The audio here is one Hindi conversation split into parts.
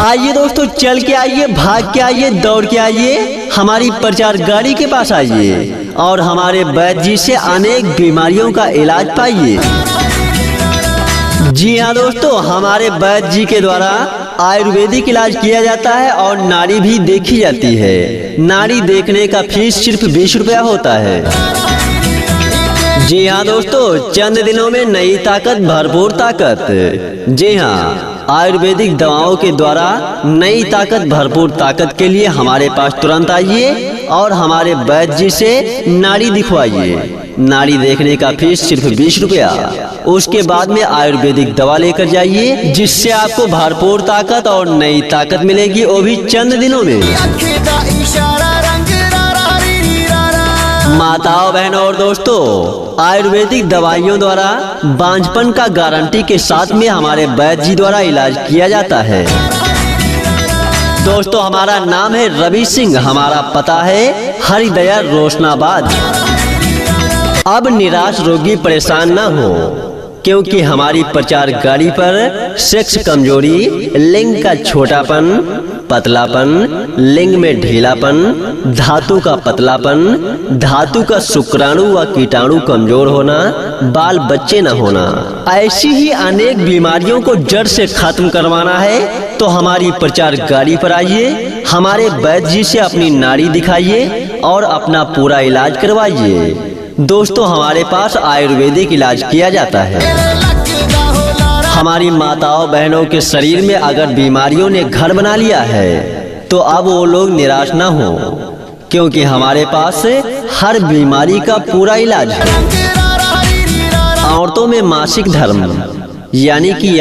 आइए दोस्तों, चल के आइए, भाग के आइए, दौड़ के आइए, हमारी प्रचार गाड़ी के पास आइए और हमारे वैद्य जी से अनेक बीमारियों का इलाज पाइए। जी हाँ दोस्तों, हमारे वैद्य जी के द्वारा आयुर्वेदिक इलाज किया जाता है और नाड़ी भी देखी जाती है। नाड़ी देखने का फीस सिर्फ 20 रुपया होता है। जी हाँ दोस्तों, चंद दिनों में नई ताकत, भरपूर ताकत। जी हाँ, आयुर्वेदिक दवाओं के द्वारा नई ताकत, भरपूर ताकत के लिए हमारे पास तुरंत आइए और हमारे वैद्य जी से नाड़ी दिखवाइए। नाड़ी देखने का फीस सिर्फ 20 रुपया। उसके बाद में आयुर्वेदिक दवा लेकर जाइए, जिससे आपको भरपूर ताकत और नई ताकत मिलेगी, वो भी चंद दिनों में। माताओं, बहनों और दोस्तों, आयुर्वेदिक दवाइयों द्वारा बांझपन का गारंटी के साथ में हमारे वैद्य जी द्वारा इलाज किया जाता है। दोस्तों, हमारा नाम है रवि सिंह, हमारा पता है हरिदया रोशनाबाद। अब निराश रोगी परेशान न हो, क्योंकि हमारी प्रचार गाड़ी पर सेक्स कमजोरी, लिंग का छोटापन, पतलापन, लिंग में ढीलापन, धातु का पतलापन, धातु का शुक्राणु व कीटाणु कमजोर होना, बाल बच्चे न होना, ऐसी ही अनेक बीमारियों को जड़ से खत्म करवाना है तो हमारी प्रचार गाड़ी पर आइए, हमारे वैद्य जी से अपनी नाड़ी दिखाइए और अपना पूरा इलाज करवाइए। दोस्तों, हमारे पास आयुर्वेदिक इलाज किया जाता है। हमारी माताओं बहनों के शरीर में अगर बीमारियों ने घर बना लिया है तो अब वो लोग निराश ना हो, क्योंकि हमारे पास हर बीमारी का पूरा इलाज है। औरतों में मासिक धर्म यानी कि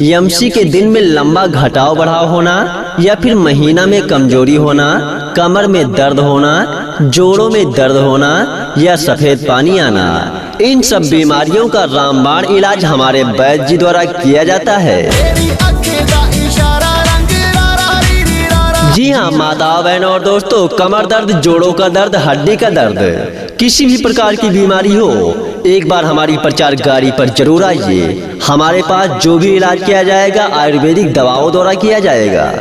यमसी के दिन में लंबा घटाव बढ़ाव होना, या फिर महीना में कमजोरी होना, कमर में दर्द होना, जोड़ों में दर्द होना या सफेद पानी आना, इन सब बीमारियों का रामबाण इलाज हमारे वैद्य जी द्वारा किया जाता है। जी हाँ माताओं, बहनों और दोस्तों, कमर दर्द, जोड़ों का दर्द, हड्डी का दर्द, किसी भी प्रकार की बीमारी हो, एक बार हमारी प्रचार गाड़ी पर जरूर आइए। हमारे पास जो भी इलाज किया जाएगा आयुर्वेदिक दवाओं द्वारा किया जाएगा।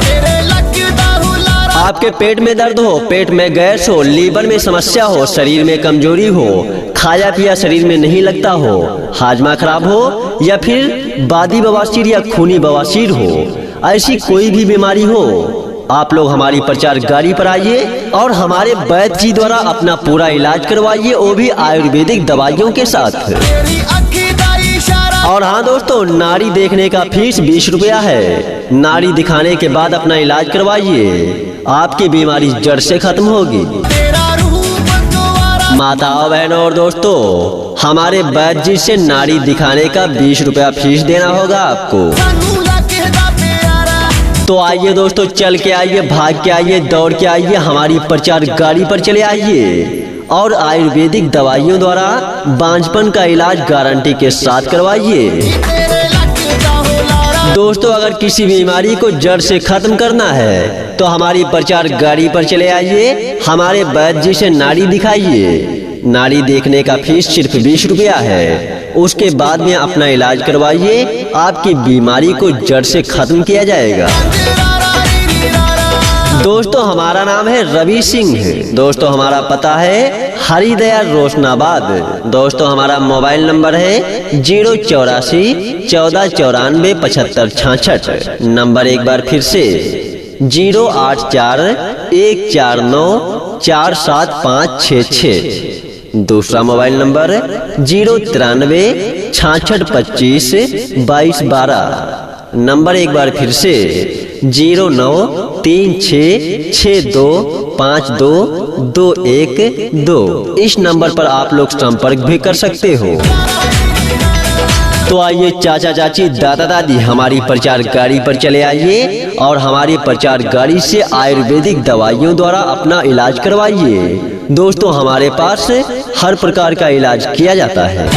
आपके पेट में दर्द हो, पेट में गैस हो, लीवर में समस्या हो, शरीर में कमजोरी हो, खाया पिया शरीर में नहीं लगता हो, हाजमा खराब हो, या फिर बादी बवासीर या खूनी बवासीर हो, ऐसी कोई भी बीमारी हो, आप लोग हमारी प्रचार गाड़ी पर आइए और हमारे वैद्य जी द्वारा अपना पूरा इलाज करवाइए, वो भी आयुर्वेदिक दवाइयों के साथ। और हाँ दोस्तों, नाड़ी देखने का फीस 20 रुपया है। नाड़ी दिखाने के बाद अपना इलाज करवाइए, आपकी बीमारी जड़ से खत्म होगी। माताओं, बहनों और दोस्तों, हमारे वैद्य जी से नाड़ी दिखाने का 20 रुपया फीस देना होगा आपको। तो आइए दोस्तों, चल के आइए, भाग के आइए, दौड़ के आइए, हमारी प्रचार गाड़ी पर चले आइए और आयुर्वेदिक दवाइयों द्वारा बांझपन का इलाज गारंटी के साथ करवाइए। दोस्तों, अगर किसी बीमारी को जड़ से खत्म करना है तो हमारी प्रचार गाड़ी पर चले आइए, हमारे वैद्य जी से नाड़ी दिखाइए। नाड़ी देखने का फीस सिर्फ 20 रुपया है। उसके बाद में अपना इलाज करवाइए, आपकी बीमारी को जड़ से खत्म किया जाएगा। दोस्तों, हमारा नाम है रवि सिंह। दोस्तों, हमारा पता है हरिदया रोशनाबाद। दोस्तों, हमारा मोबाइल नंबर है 084 14 94 75 66। नंबर एक बार फिर से 084 149 47566। दूसरा मोबाइल नंबर 093 66 25 22 12। नंबर एक बार फिर से 0936 62 52 212। इस नंबर पर आप लोग संपर्क भी कर सकते हो। तो आइए चाचा चाची, दादा दादी, हमारी प्रचार गाड़ी पर चले आइए और हमारी प्रचार गाड़ी से आयुर्वेदिक दवाइयों द्वारा अपना इलाज करवाइए। दोस्तों, हमारे पास हर प्रकार का इलाज किया जाता है।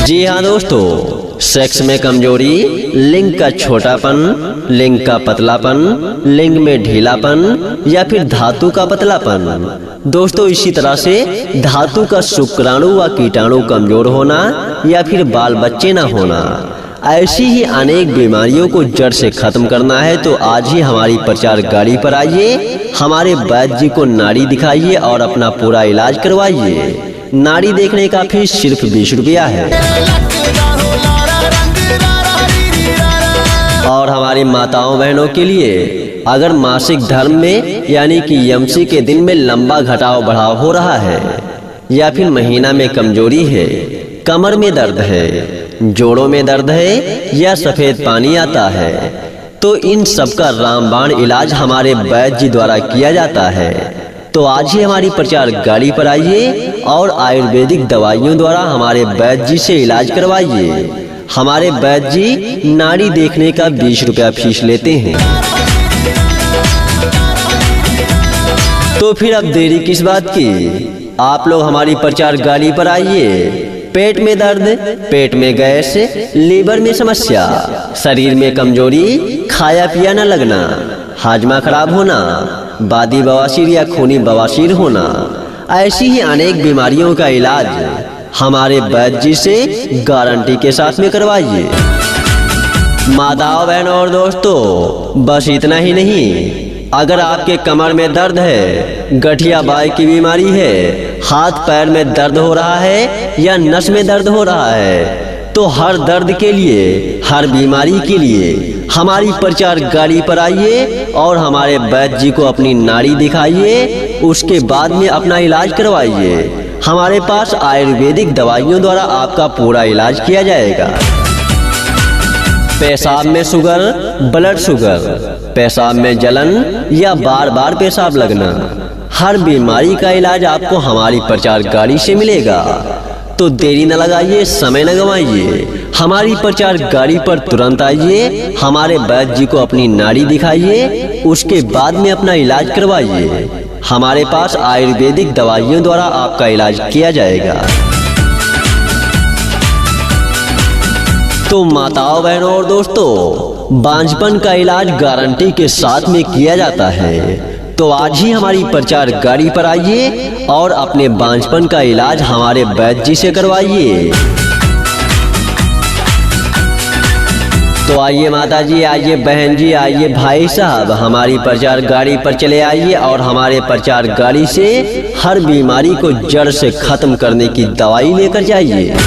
जी हाँ दोस्तों, सेक्स में कमजोरी, लिंग का छोटापन, लिंग का पतलापन, लिंग में ढीलापन या फिर धातु का पतलापन। दोस्तों, इसी तरह से धातु का शुक्राणु व कीटाणु कमजोर होना या फिर बाल बच्चे न होना, ऐसी ही अनेक बीमारियों को जड़ से खत्म करना है तो आज ही हमारी प्रचार गाड़ी पर आइए, हमारे वैद्य जी को नाड़ी दिखाइए और अपना पूरा इलाज करवाइए। नाड़ी देखने का फीस सिर्फ 20 रुपया है। और हमारी माताओं बहनों के लिए अगर मासिक धर्म में यानी कि यमसी के दिन में लंबा घटाव बढ़ाव हो रहा है, या फिर महीना में कमजोरी है, कमर में दर्द है, जोड़ों में दर्द है, या सफेद पानी आता है, तो इन सब का रामबाण इलाज हमारे वैद्य जी द्वारा किया जाता है। तो आज ही हमारी प्रचार गाड़ी पर आइए और आयुर्वेदिक दवाइयों द्वारा हमारे वैद्य जी से इलाज करवाइए। हमारे वैद्य जी नाड़ी देखने का 20 रुपया फीस लेते हैं। तो फिर अब देरी किस बात की, आप लोग हमारी प्रचार गाड़ी पर आइए। पेट में दर्द, पेट में गैस, लीवर में समस्या, शरीर में कमजोरी, खाया पिया न लगना, हाजमा खराब होना, बादी बवासीर या खूनी बवासीर होना, ऐसी ही अनेक बीमारियों का इलाज हमारे वैद्य जी से गारंटी के साथ में करवाइए। माताओं बहनों और दोस्तों, बस इतना ही नहीं, अगर आपके कमर में दर्द है, गठिया बाई की बीमारी है, हाथ पैर में दर्द हो रहा है या नस में दर्द हो रहा है, तो हर दर्द के लिए, हर बीमारी के लिए हमारी प्रचार गाड़ी पर आइए और हमारे वैद्य जी को अपनी नाड़ी दिखाइए। उसके बाद में अपना इलाज करवाइए। हमारे पास आयुर्वेदिक दवाइयों द्वारा आपका पूरा इलाज किया जाएगा। पेशाब में शुगर, ब्लड शुगर, पेशाब में जलन या बार बार पेशाब लगना, हर बीमारी का इलाज आपको हमारी प्रचार गाड़ी से मिलेगा। तो देरी न लगाइए, समय न गंवाइए, हमारी प्रचार गाड़ी पर तुरंत आइए, हमारे वैद्य जी को अपनी नाड़ी दिखाइए, उसके बाद में अपना इलाज करवाइए। हमारे पास आयुर्वेदिक दवाइयों द्वारा आपका इलाज किया जाएगा। तो माताओं बहनों और दोस्तों, बांझपन का इलाज गारंटी के साथ में किया जाता है। तो आज ही हमारी प्रचार गाड़ी पर आइए और अपने बांझपन का इलाज हमारे वैद्य जी से करवाइए। तो आइए माता जी, आइए बहन जी, आइए भाई साहब, हमारी प्रचार गाड़ी पर चले आइए और हमारे प्रचार गाड़ी से हर बीमारी को जड़ से खत्म करने की दवाई लेकर जाइए।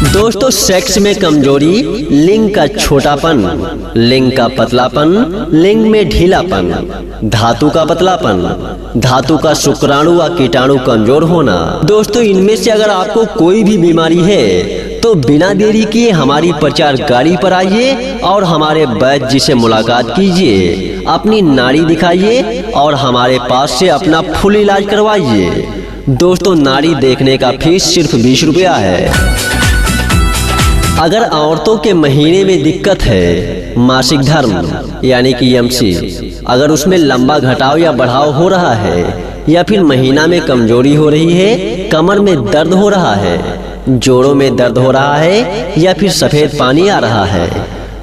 दोस्तों, सेक्स में कमजोरी, लिंग का छोटापन, लिंग का पतलापन, लिंग में ढीलापन, धातु का पतलापन, धातु का शुक्राणु व कीटाणु कमजोर होना, दोस्तों इनमें से अगर आपको कोई भी बीमारी है तो बिना देरी किए हमारी प्रचार गाड़ी पर आइए और हमारे वैद्य जी से मुलाकात कीजिए, अपनी नाड़ी दिखाइए और हमारे पास से अपना फुल इलाज करवाइए। दोस्तों, नाड़ी देखने का फीस सिर्फ 20 रुपया है। अगर औरतों के महीने में दिक्कत है, मासिक धर्म यानी कि यमसी, अगर उसमें लंबा घटाव या बढ़ाव हो रहा है, या फिर महीना में कमजोरी हो रही है, कमर में दर्द हो रहा है, जोड़ों में दर्द हो रहा है, या फिर सफेद पानी आ रहा है,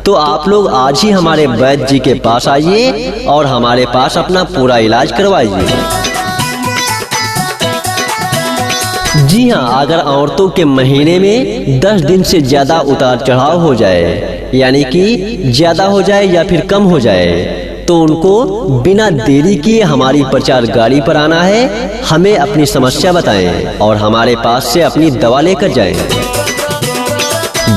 तो आप लोग आज ही हमारे वैद्य जी के पास आइए और हमारे पास अपना पूरा इलाज करवाइए। जी हाँ, अगर औरतों के महीने में 10 दिन से ज्यादा उतार चढ़ाव हो जाए, यानी कि ज्यादा हो जाए या फिर कम हो जाए, तो उनको बिना देरी किए हमारी प्रचार गाड़ी पर आना है, हमें अपनी समस्या बताएं और हमारे पास से अपनी दवा लेकर जाएं।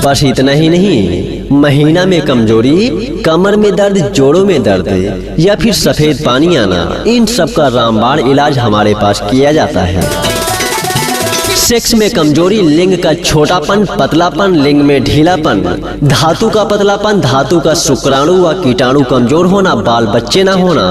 बस इतना ही नहीं, महीना में कमजोरी, कमर में दर्द, जोड़ों में दर्द या फिर सफेद पानी आना, इन सब का रामबाण इलाज हमारे पास किया जाता है। सेक्स में कमजोरी, लिंग का छोटापन, पतलापन, लिंग में ढीलापन, धातु का पतलापन, धातु का शुक्राणु व कीटाणु कमजोर होना, बाल बच्चे न होना,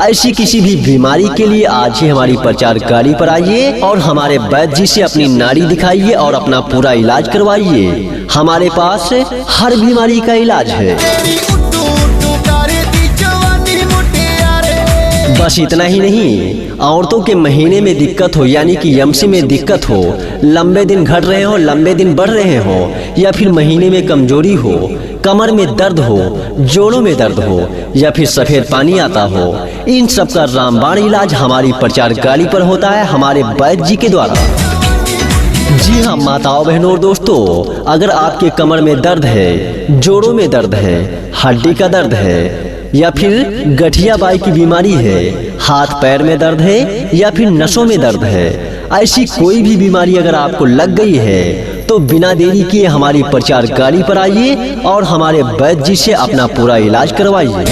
ऐसी किसी भी बीमारी के लिए आज ही हमारी प्रचार गाड़ी पर आइए और हमारे वैद्य जी से अपनी नाड़ी दिखाइए और अपना पूरा इलाज करवाइए। हमारे पास हर बीमारी का इलाज है। बस इतना ही नहीं, औरतों के महीने में दिक्कत हो यानी कि यमसी में दिक्कत हो, लंबे दिन घट रहे हो, लंबे दिन बढ़ रहे हो, या फिर महीने में कमजोरी हो, कमर में दर्द हो, जोड़ों में दर्द हो, या फिर सफेद पानी आता हो, इन सब का रामबाण इलाज हमारी प्रचार गाड़ी पर होता है, हमारे वैद्य जी के द्वारा। जी हाँ माताओं बहनों और दोस्तों, अगर आपके कमर में दर्द है, जोड़ों में दर्द है, हड्डी का दर्द है या फिर गठिया बाई की बीमारी है, हाथ पैर में दर्द है या फिर नसों में दर्द है, ऐसी कोई भी बीमारी अगर आपको लग गई है तो बिना देरी किए हमारी प्रचार गाड़ी पर आइए और हमारे वैद्य जी से अपना पूरा इलाज करवाइए।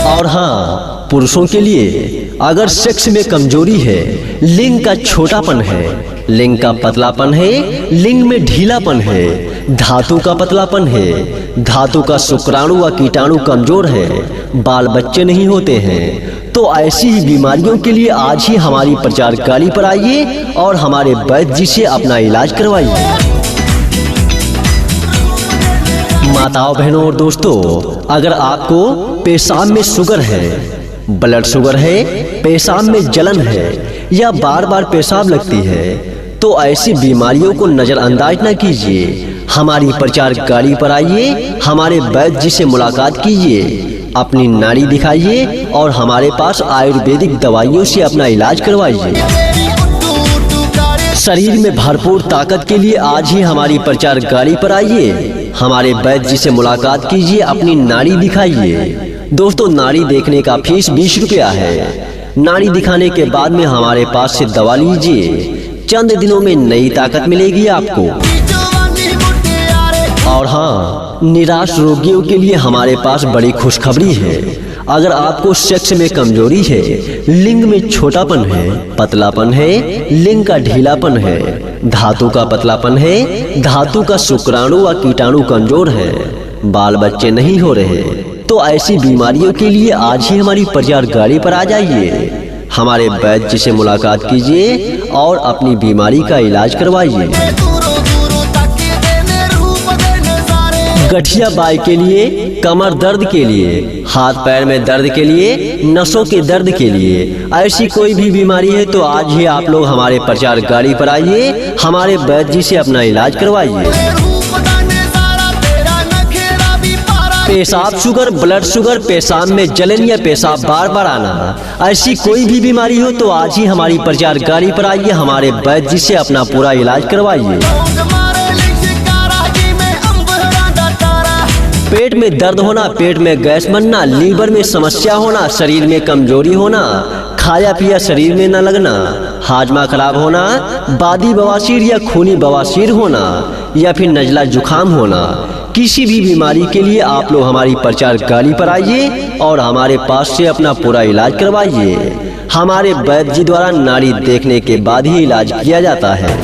और हाँ, पुरुषों के लिए अगर सेक्स में कमजोरी है, लिंग का छोटापन है, लिंग का पतलापन है, लिंग में ढीलापन है, धातु का पतलापन है, धातु का शुक्राणु व कीटाणु कमजोर है, बाल बच्चे नहीं होते हैं, तो ऐसी ही बीमारियों के लिए आज ही हमारी प्रचार गाड़ी पर आइए और हमारे वैद्य जी से अपना इलाज करवाइए। माताओं बहनों और दोस्तों, अगर आपको पेशाब में शुगर है, ब्लड शुगर है, पेशाब में जलन है या बार बार पेशाब लगती है, तो ऐसी बीमारियों को नजरअंदाज न कीजिए। हमारी प्रचार गाड़ी पर आइए, हमारे वैद्य जी से मुलाकात कीजिए, अपनी नाड़ी दिखाइए और हमारे पास आयुर्वेदिक दवाइयों से अपना इलाज करवाइए। शरीर में भरपूर ताकत के लिए आज ही हमारी प्रचार गाड़ी पर आइए, हमारे वैद्य जी से मुलाकात कीजिए, अपनी नाड़ी दिखाइए। दोस्तों, नाड़ी देखने का फीस 20 रुपया है। नाड़ी दिखाने के बाद में हमारे पास से दवा लीजिए, चंद दिनों में नई ताकत मिलेगी आपको। और हाँ, निराश रोगियों के लिए हमारे पास बड़ी खुशखबरी है। अगर आपको सेक्स में कमजोरी है, लिंग में छोटापन है, पतलापन है, लिंग का ढीलापन है, धातु का पतलापन है, धातु का शुक्राणु व कीटाणु कमजोर है, बाल बच्चे नहीं हो रहे, तो ऐसी बीमारियों के लिए आज ही हमारी प्रचार गाड़ी पर आ जाइए, हमारे वैद्य जी से मुलाकात कीजिए और अपनी बीमारी का इलाज करवाइए। गठिया बाई के लिए, कमर दर्द के लिए, हाथ पैर में दर्द के लिए, नसों के दर्द के लिए, ऐसी कोई भी बीमारी है तो आज ही आप लोग हमारे प्रचार गाड़ी पर आइए, हमारे वैद्य जी से अपना इलाज करवाइए। पेशाब शुगर, ब्लड शुगर, पेशाब में जलन या पेशाब बार बार आना, ऐसी कोई भी बीमारी हो तो आज ही हमारी प्रचार गाड़ी पर आइए, हमारे वैद्य जी से अपना पूरा इलाज करवाइए। पेट में दर्द होना, पेट में गैस बनना, लीवर में समस्या होना, शरीर में कमजोरी होना, खाया पिया शरीर में न लगना, हाजमा खराब होना, बादी बवासीर या खूनी बवासीर होना या फिर नजला जुखाम होना, किसी भी बीमारी के लिए आप लोग हमारी प्रचार गाड़ी पर आइए और हमारे पास से अपना पूरा इलाज करवाइए। हमारे वैद्य जी द्वारा नाड़ी देखने के बाद ही इलाज किया जाता है।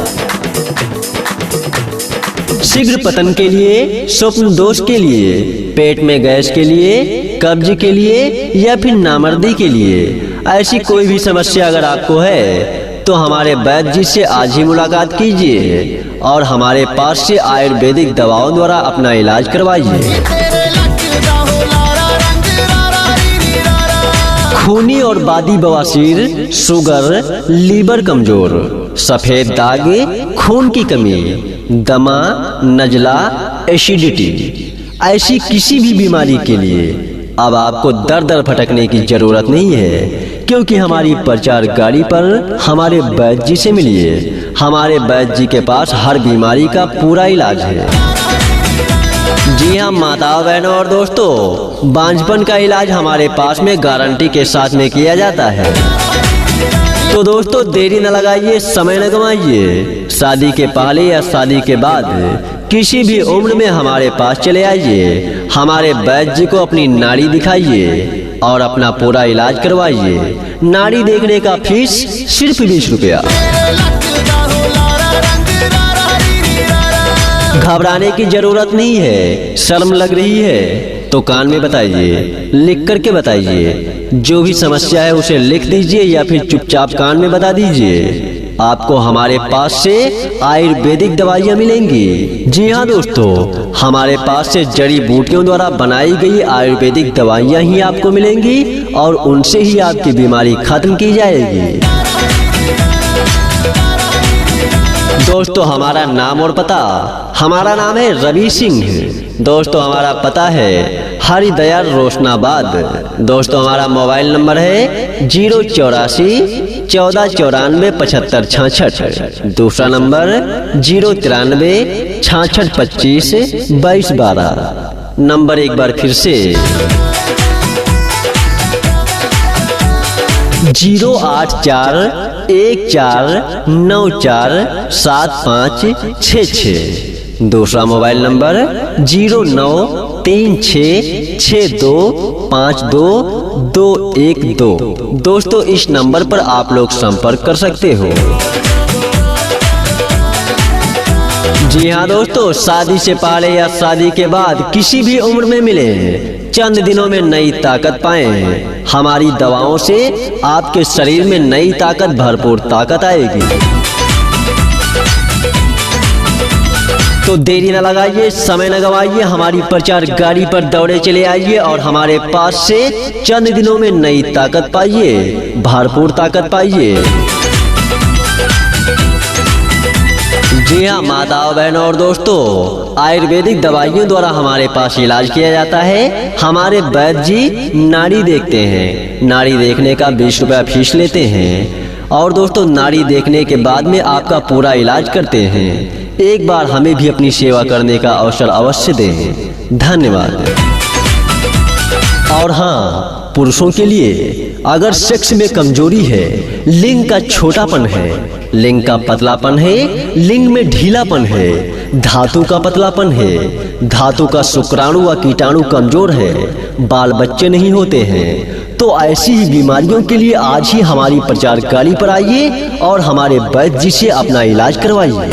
शीघ्र पतन के लिए, स्वप्न दोष के लिए, पेट में गैस के लिए, कब्ज के लिए या फिर नामर्दी के लिए, ऐसी कोई भी समस्या अगर आपको है तो हमारे वैद्य जी से आज ही मुलाकात कीजिए और हमारे पास से आयुर्वेदिक दवाओं द्वारा अपना इलाज करवाइए। खूनी और बादी बवासीर, शुगर, लीवर कमजोर, सफेद दाग, खून की कमी, दमा, नजला, एसिडिटी, ऐसी किसी भी बीमारी के लिए अब आपको दर दर भटकने की जरूरत नहीं है, क्योंकि हमारी प्रचार गाड़ी पर हमारे वैद्य जी से मिलिए। हमारे वैद्य जी के पास हर बीमारी का पूरा इलाज है। जी हाँ माताओं बहनों और दोस्तों, बांझपन का इलाज हमारे पास में गारंटी के साथ में किया जाता है। तो दोस्तों, देरी न लगाइए, समय न गवाइए, शादी के पहले या शादी के बाद किसी भी उम्र में हमारे पास चले आइए, हमारे वैद्य जी को अपनी नाड़ी दिखाइए और अपना पूरा इलाज करवाइए। नाड़ी देखने का फीस सिर्फ 20 रुपया। घबराने की जरूरत नहीं है। शर्म लग रही है तो कान में बताइए, लिख करके बताइए। जो भी समस्या है उसे लिख दीजिए या फिर चुपचाप कान में बता दीजिए। आपको हमारे पास से आयुर्वेदिक दवाइयाँ मिलेंगी। जी हाँ दोस्तों, हमारे पास से जड़ी बूटियों द्वारा बनाई गई आयुर्वेदिक दवाइयाँ ही आपको मिलेंगी और उनसे ही आपकी बीमारी खत्म की जाएगी। दोस्तों, हमारा नाम और पता, हमारा नाम है रवि सिंह। दोस्तों, हमारा पता है हरिदया रोशनाबाद। दोस्तों हमारा मोबाइल नंबर है 084 1494 75 66। दूसरा नंबर 093 66 25 22 12। नंबर एक बार फिर से 08414947566। दूसरा मोबाइल नंबर 0936625212। दोस्तों इस नंबर पर आप लोग संपर्क कर सकते हो। जी हाँ दोस्तों, शादी से पहले या शादी के बाद किसी भी उम्र में मिले, चंद दिनों में नई ताकत पाएं। हमारी दवाओं से आपके शरीर में नई ताकत, भरपूर ताकत आएगी। तो देरी न लगाइए, समय न गवाइए, हमारी प्रचार गाड़ी पर दौड़े चले आइए और हमारे पास से चंद दिनों में नई ताकत पाइए, भरपूर ताकत पाइए। जी हाँ माताओं, बहनों और दोस्तों, आयुर्वेदिक दवाइयों द्वारा हमारे पास इलाज किया जाता है। हमारे वैद्य जी नाड़ी देखते हैं। नाड़ी देखने का 20 रुपया फीस लेते हैं और दोस्तों नाड़ी देखने के बाद में आपका पूरा इलाज करते हैं। एक बार हमें भी अपनी सेवा करने का अवसर अवश्य दें। धन्यवाद। और हाँ, पुरुषों के लिए अगर सेक्स में कमजोरी है, लिंग का छोटापन है, लिंग का पतलापन है, लिंग में ढीलापन है, धातु का पतलापन है, धातु का शुक्राणु व कीटाणु कमजोर है, बाल बच्चे नहीं होते हैं, तो ऐसी ही बीमारियों के लिए आज ही हमारी प्रचार गाड़ी पर आइए और हमारे वैद्य जी से अपना इलाज करवाइए।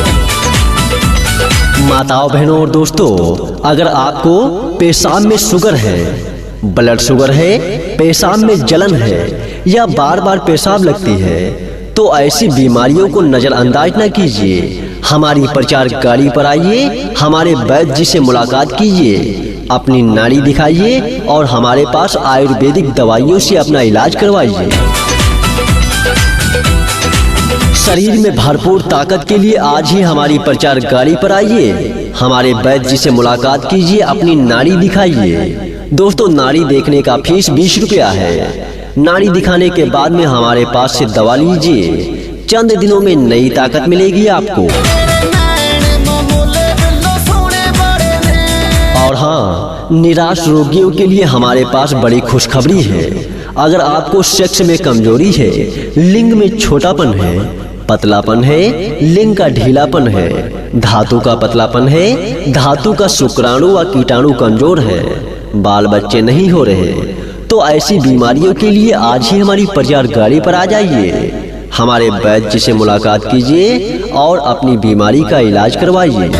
माताओं, बहनों और दोस्तों, अगर आपको पेशाब में शुगर है, ब्लड शुगर है, पेशाब में जलन है या बार बार पेशाब लगती है, तो ऐसी बीमारियों को नजरअंदाज न कीजिए। हमारी प्रचार गाड़ी पर आइए, हमारे वैद्य जी से मुलाकात कीजिए, अपनी नाड़ी दिखाइए और हमारे पास आयुर्वेदिक दवाइयों से अपना इलाज करवाइए। शरीर में भरपूर ताकत के लिए आज ही हमारी प्रचार गाड़ी पर आइए, हमारे वैद्य जी से मुलाकात कीजिए, अपनी नाड़ी दिखाइए। दोस्तों नाड़ी देखने का फीस 20 रुपया है। नाड़ी दिखाने के बाद में हमारे पास से दवा लीजिए, चंद दिनों में नई ताकत मिलेगी आपको। और हाँ, निराश रोगियों के लिए हमारे पास बड़ी खुशखबरी है। अगर आपको सेक्स में कमजोरी है, लिंग में छोटापन है, पतलापन है, लिंग का ढीलापन है, धातु का पतलापन है, धातु का शुक्राणु व कीटाणु कमजोर है, बाल बच्चे नहीं हो रहे, तो ऐसी बीमारियों के लिए आज ही हमारी प्रचार गाड़ी पर आ जाइए, हमारे वैद्य जी से मुलाकात कीजिए और अपनी बीमारी का इलाज करवाइए।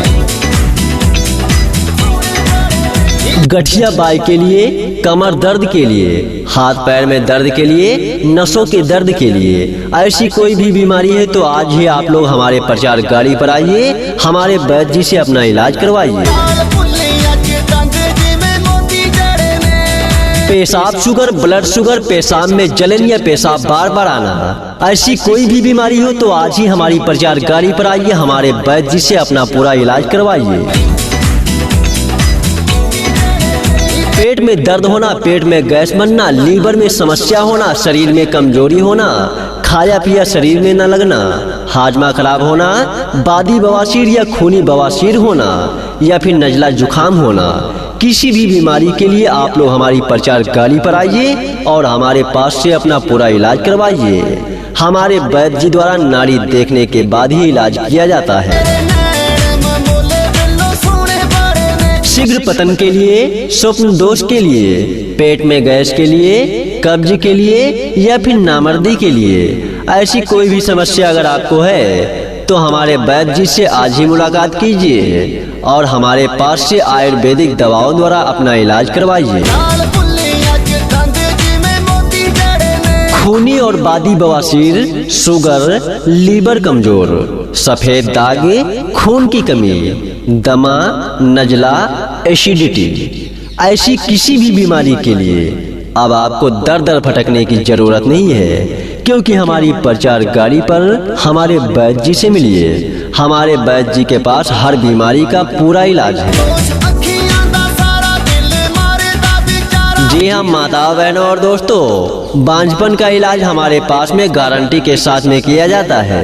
गठिया बाई के लिए, कमर दर्द के लिए, हाथ पैर में दर्द के लिए, नसों के दर्द के लिए, ऐसी कोई भी बीमारी है तो आज ही आप लोग हमारे प्रचार गाड़ी पर आइए, हमारे वैद्य जी से अपना इलाज करवाइए। पेशाब शुगर, ब्लड शुगर, पेशाब में जलन या पेशाब बार बार आना, ऐसी कोई भी बीमारी हो तो आज ही हमारी प्रचार गाड़ी पर आइए, हमारे वैद्य जी से अपना पूरा इलाज करवाइए। पेट में दर्द होना, पेट में गैस बनना, लीवर में समस्या होना, शरीर में कमजोरी होना, खाया पिया शरीर में न लगना, हाजमा खराब होना, बादी बवासीर या खूनी बवासीर होना या फिर नजला जुखाम होना, किसी भी बीमारी के लिए आप लोग हमारी प्रचार गाड़ी पर आइए और हमारे पास से अपना पूरा इलाज करवाइए। हमारे वैद्य जी द्वारा नाड़ी देखने के बाद ही इलाज किया जाता है। शीघ्र पतन के लिए, स्वप्न दोष के लिए, पेट में गैस के लिए, कब्ज के लिए या फिर नामर्दी के लिए, ऐसी कोई भी समस्या अगर आपको है तो हमारे वैद्य जी से आज ही मुलाकात कीजिए और हमारे पास से आयुर्वेदिक दवाओं द्वारा अपना इलाज करवाइए। खूनी और बादी बवासीर, शुगर, लीवर कमजोर, सफेद दाग, खून की कमी, दमा, नजला, एसिडिटी, ऐसी किसी भी बीमारी के लिए अब आपको दर दर भटकने की जरूरत नहीं है, क्योंकि हमारी प्रचार गाड़ी पर हमारे वैद्य जी से मिलिए। हमारे वैद्य जी के पास हर बीमारी का पूरा इलाज है। जी हाँ माताओं बहनों और दोस्तों, बांझपन का इलाज हमारे पास में गारंटी के साथ में किया जाता है।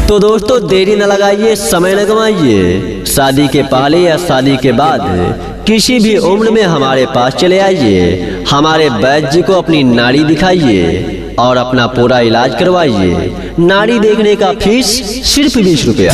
तो दोस्तों देरी न लगाइए, समय न गवाइए, शादी के पहले या शादी के बाद किसी भी उम्र में हमारे पास चले आइए। हमारे वैद्य जी को अपनी नाड़ी दिखाइए और अपना पूरा इलाज करवाइए। नाड़ी देखने का फीस सिर्फ 20 रुपया।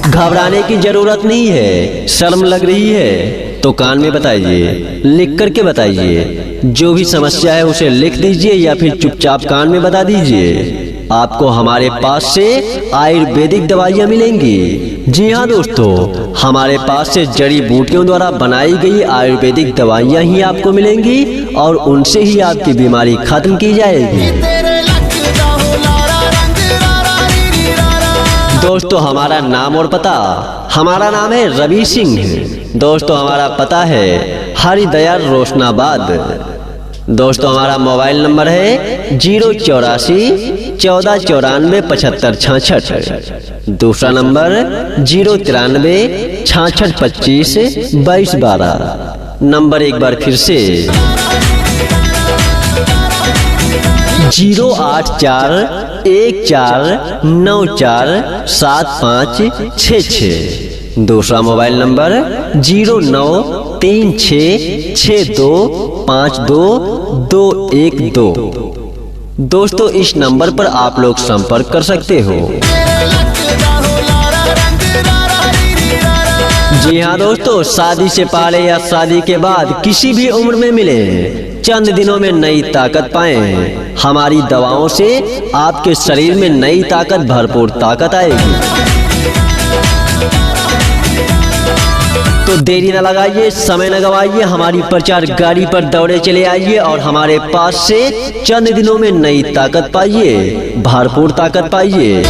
घबराने की जरूरत नहीं है। शर्म लग रही है तो कान में बताइए, लिख करके बताइए। जो भी समस्या है उसे लिख दीजिए या फिर चुपचाप कान में बता दीजिए। आपको हमारे पास से आयुर्वेदिक दवाइयाँ मिलेंगी। जी हाँ दोस्तों, हमारे पास से जड़ी बूटियों द्वारा बनाई गई आयुर्वेदिक दवाइयाँ ही आपको मिलेंगी और उनसे ही आपकी बीमारी खत्म की जाएगी। दोस्तों हमारा नाम और पता, हमारा नाम है रवि सिंह। दोस्तों हमारा पता है हरिदयाल रोशनाबाद। दोस्तों हमारा मोबाइल नंबर है 084 1494 75 66। दूसरा नंबर 093 66 25 22 12। नंबर एक बार फिर से 084 14 94 75 66। दूसरा मोबाइल नंबर 0936 62 52 212। दोस्तों इस नंबर पर आप लोग संपर्क कर सकते हो। जी हाँ दोस्तों, शादी से पहले या शादी के बाद किसी भी उम्र में मिले, चंद दिनों में नई ताकत पाएं। हमारी दवाओं से आपके शरीर में नई ताकत, भरपूर ताकत आएगी। तो देरी न लगाइए, समय न गवाइए, हमारी प्रचार गाड़ी पर दौड़े चले आइए और हमारे पास से चंद दिनों में नई ताकत पाइए, भरपूर ताकत पाइए।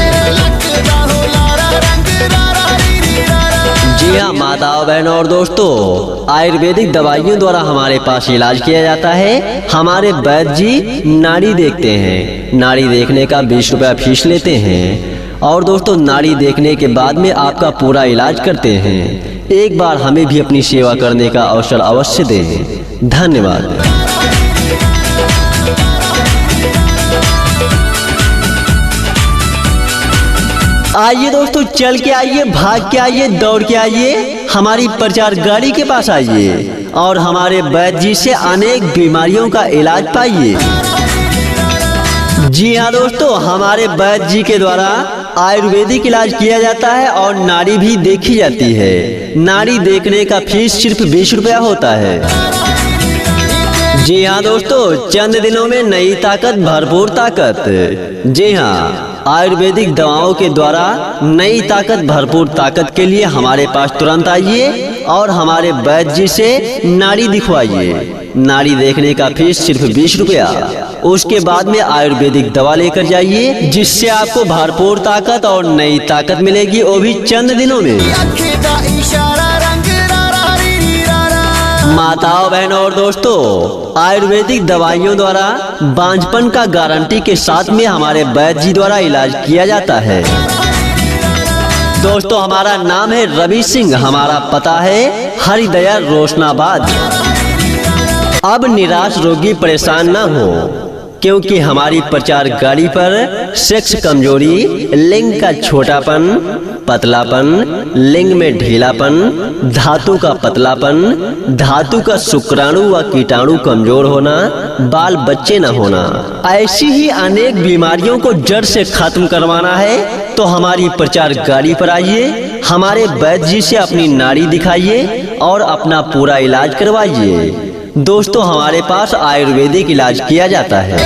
जी हाँ माताओं बहनों और दोस्तों, आयुर्वेदिक दवाइयों द्वारा हमारे पास इलाज किया जाता है। हमारे वैद्य जी नाड़ी देखते हैं। नाड़ी देखने का 20 रुपया फीस लेते हैं और दोस्तों नाड़ी देखने के बाद में आपका पूरा इलाज करते हैं। एक बार हमें भी अपनी सेवा करने का अवसर अवश्य दें। धन्यवाद। आइए दोस्तों, चल के आइए, भाग के आइए, दौड़ के आइए, हमारी प्रचार गाड़ी के पास आइए और हमारे वैद्य जी से अनेक बीमारियों का इलाज पाइए। जी हाँ दोस्तों, हमारे वैद्य जी के द्वारा आयुर्वेदिक इलाज किया जाता है और नाड़ी भी देखी जाती है। नाड़ी देखने का फीस सिर्फ 20 रुपया होता है। जी हाँ दोस्तों, चंद दिनों में नई ताकत, भरपूर ताकत। जी हाँ, आयुर्वेदिक दवाओं के द्वारा नई ताकत, भरपूर ताकत के लिए हमारे पास तुरंत आइए और हमारे वैद्य जी से नाड़ी दिखवाइए। नाड़ी देखने का फीस सिर्फ 20 रुपया। उसके बाद में आयुर्वेदिक दवा लेकर जाइए जिससे आपको भरपूर ताकत और नई ताकत मिलेगी, वो भी चंद दिनों में। माताओं बहनों और दोस्तों, आयुर्वेदिक दवाइयों द्वारा बांझपन का गारंटी के साथ में हमारे वैद्य जी द्वारा इलाज किया जाता है। दोस्तों हमारा नाम है रवि सिंह। हमारा पता है हरिदयाल रोशनाबाद। अब निराश रोगी परेशान ना हो, क्योंकि हमारी प्रचार गाड़ी पर सेक्स कमजोरी, लिंग का छोटापन, पतलापन, लिंग में ढीलापन, धातु का पतलापन, धातु का शुक्राणु व कीटाणु कमजोर होना, बाल बच्चे न होना, ऐसी ही अनेक बीमारियों को जड़ से खत्म करवाना है तो हमारी प्रचार गाड़ी पर आइए, हमारे वैद्य जी से अपनी नाड़ी दिखाइए और अपना पूरा इलाज करवाइए। दोस्तों हमारे पास आयुर्वेदिक इलाज किया जाता है।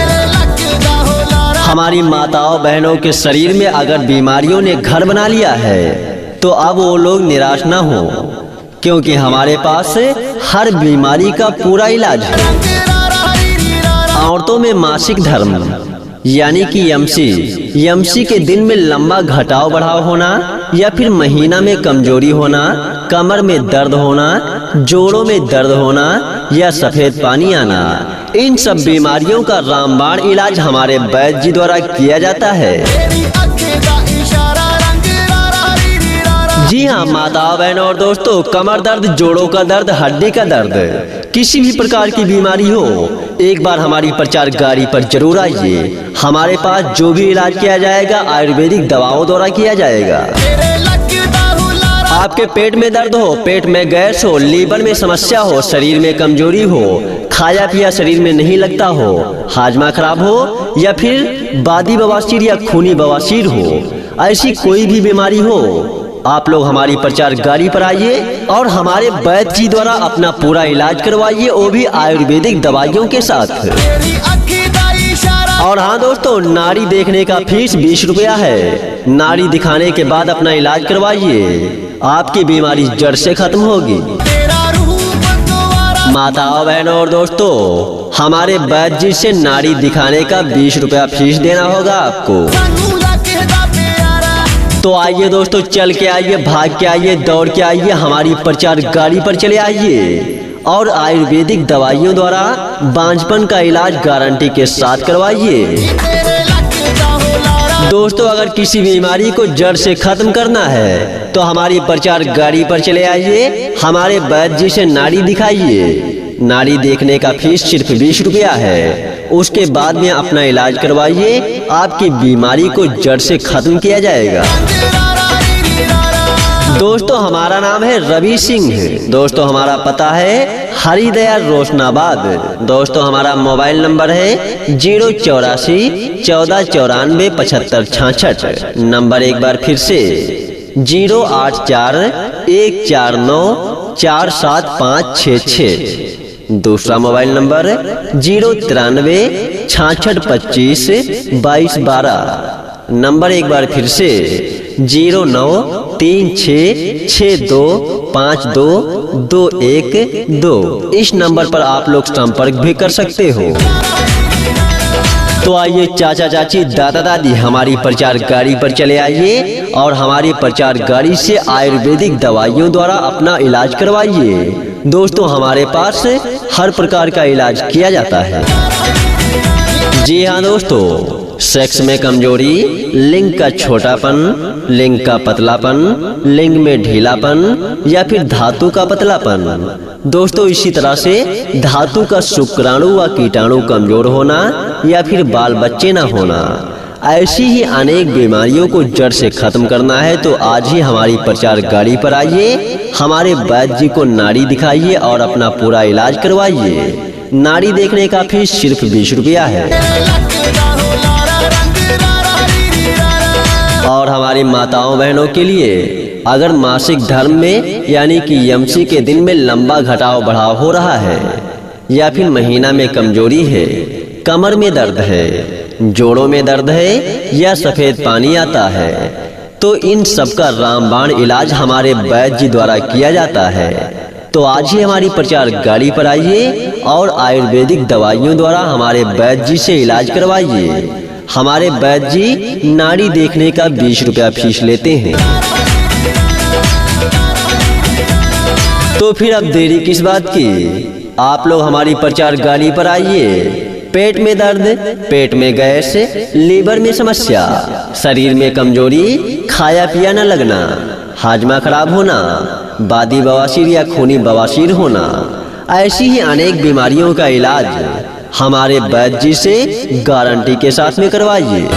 हमारी माताओं बहनों के शरीर में अगर बीमारियों ने घर बना लिया है तो अब वो लोग निराश ना हो, क्योंकि हमारे पास हर बीमारी का पूरा इलाज है। औरतों में मासिक धर्म यानी कि यमसी के दिन में लंबा घटाव बढ़ाव होना या फिर महीना में कमजोरी होना, कमर में दर्द होना, जोड़ों में दर्द होना या सफेद पानी आना, इन सब बीमारियों का रामबाण इलाज हमारे वैद्य जी द्वारा किया जाता है। जी हाँ माताओं बहनों और दोस्तों, कमर दर्द, जोड़ों का दर्द, हड्डी का दर्द, किसी भी प्रकार की बीमारी हो, एक बार हमारी प्रचार गाड़ी पर जरूर आइए। हमारे पास जो भी इलाज किया जाएगा आयुर्वेदिक दवाओं द्वारा किया जाएगा। आपके पेट में दर्द हो, पेट में गैस हो, लीवर में समस्या हो, शरीर में कमजोरी हो, खाया पिया शरीर में नहीं लगता हो, हाजमा खराब हो या फिर बादी बवासीर या खूनी बवासीर हो, ऐसी कोई भी बीमारी हो, आप लोग हमारी प्रचार गाड़ी पर आइए और हमारे वैद्य जी द्वारा अपना पूरा इलाज करवाइए, वो भी आयुर्वेदिक दवाइयों के साथ। और हाँ दोस्तों, नाड़ी देखने का फीस 20 रुपया है। नाड़ी दिखाने के बाद अपना इलाज करवाइए, आपकी बीमारी जड़ से खत्म होगी। माताओं बहनों और दोस्तों, हमारे वैद्य जी से नाड़ी दिखाने का 20 रुपया फीस देना होगा आपको। तो आइए दोस्तों, चल के आइए, भाग के आइए, दौड़ के आइए, हमारी प्रचार गाड़ी पर चले आइए और आयुर्वेदिक दवाइयों द्वारा बांझपन का इलाज गारंटी के साथ करवाइए। दोस्तों, अगर किसी बीमारी को जड़ से खत्म करना है तो हमारी प्रचार गाड़ी पर चले आइए, हमारे वैद्य जी से नाड़ी दिखाइए। नाड़ी देखने का फीस सिर्फ 20 रुपया है। उसके बाद में अपना इलाज करवाइए, आपकी बीमारी को जड़ से खत्म किया जाएगा। दोस्तों, हमारा नाम है रवि सिंह। दोस्तों, हमारा पता है हरिदयाल रोशनाबाद। दोस्तों, हमारा मोबाइल नंबर है 084 14 94 75 66। नंबर एक बार फिर से 084 149 47566। दूसरा मोबाइल नंबर 093 66 25 22 12। नंबर एक बार फिर से 09 36 62 52 212। इस नंबर पर आप लोग संपर्क भी कर सकते हो। तो आइए चाचा चाची, दादा दादी, हमारी प्रचार गाड़ी पर चले आइए और हमारी प्रचार गाड़ी से आयुर्वेदिक दवाइयों द्वारा अपना इलाज करवाइए। दोस्तों, हमारे पास हर प्रकार का इलाज किया जाता है। जी हाँ दोस्तों, सेक्स में कमजोरी, लिंग का छोटापन, लिंग का पतलापन, लिंग में ढीलापन या फिर धातु का पतलापन। दोस्तों, इसी तरह से धातु का शुक्राणु व कीटाणु कमजोर होना या फिर बाल बच्चे न होना, ऐसी ही अनेक बीमारियों को जड़ से खत्म करना है तो आज ही हमारी प्रचार गाड़ी पर आइए, हमारे वैद्य जी को नाड़ी दिखाइए और अपना पूरा इलाज करवाइए। नाड़ी देखने का फीस सिर्फ 20 रुपया है। और हमारी माताओं बहनों के लिए अगर मासिक धर्म में यानी कि यमसी के दिन में लंबा घटाव बढ़ाव हो रहा है या फिर महीना में कमजोरी है, कमर में दर्द है, जोड़ों में दर्द है या सफेद पानी आता है, तो इन सब का रामबाण इलाज हमारे वैद्य जी द्वारा किया जाता है। तो आज ही हमारी प्रचार गाड़ी पर आइए और आयुर्वेदिक दवाइयों द्वारा हमारे वैद्य जी से इलाज करवाइए। हमारे वैद्य जी नाड़ी देखने का 20 रुपया फीस लेते हैं। तो फिर अब देरी किस बात की, आप लोग हमारी प्रचार गाड़ी पर आइए। पेट में दर्द, पेट में गैस, लीवर में समस्या, शरीर में कमजोरी, खाया पिया न लगना, हाजमा खराब होना, बादी बवासीर या खूनी बवासीर होना, ऐसी ही अनेक बीमारियों का इलाज हमारे वैद्य जी से गारंटी के साथ में करवाइए।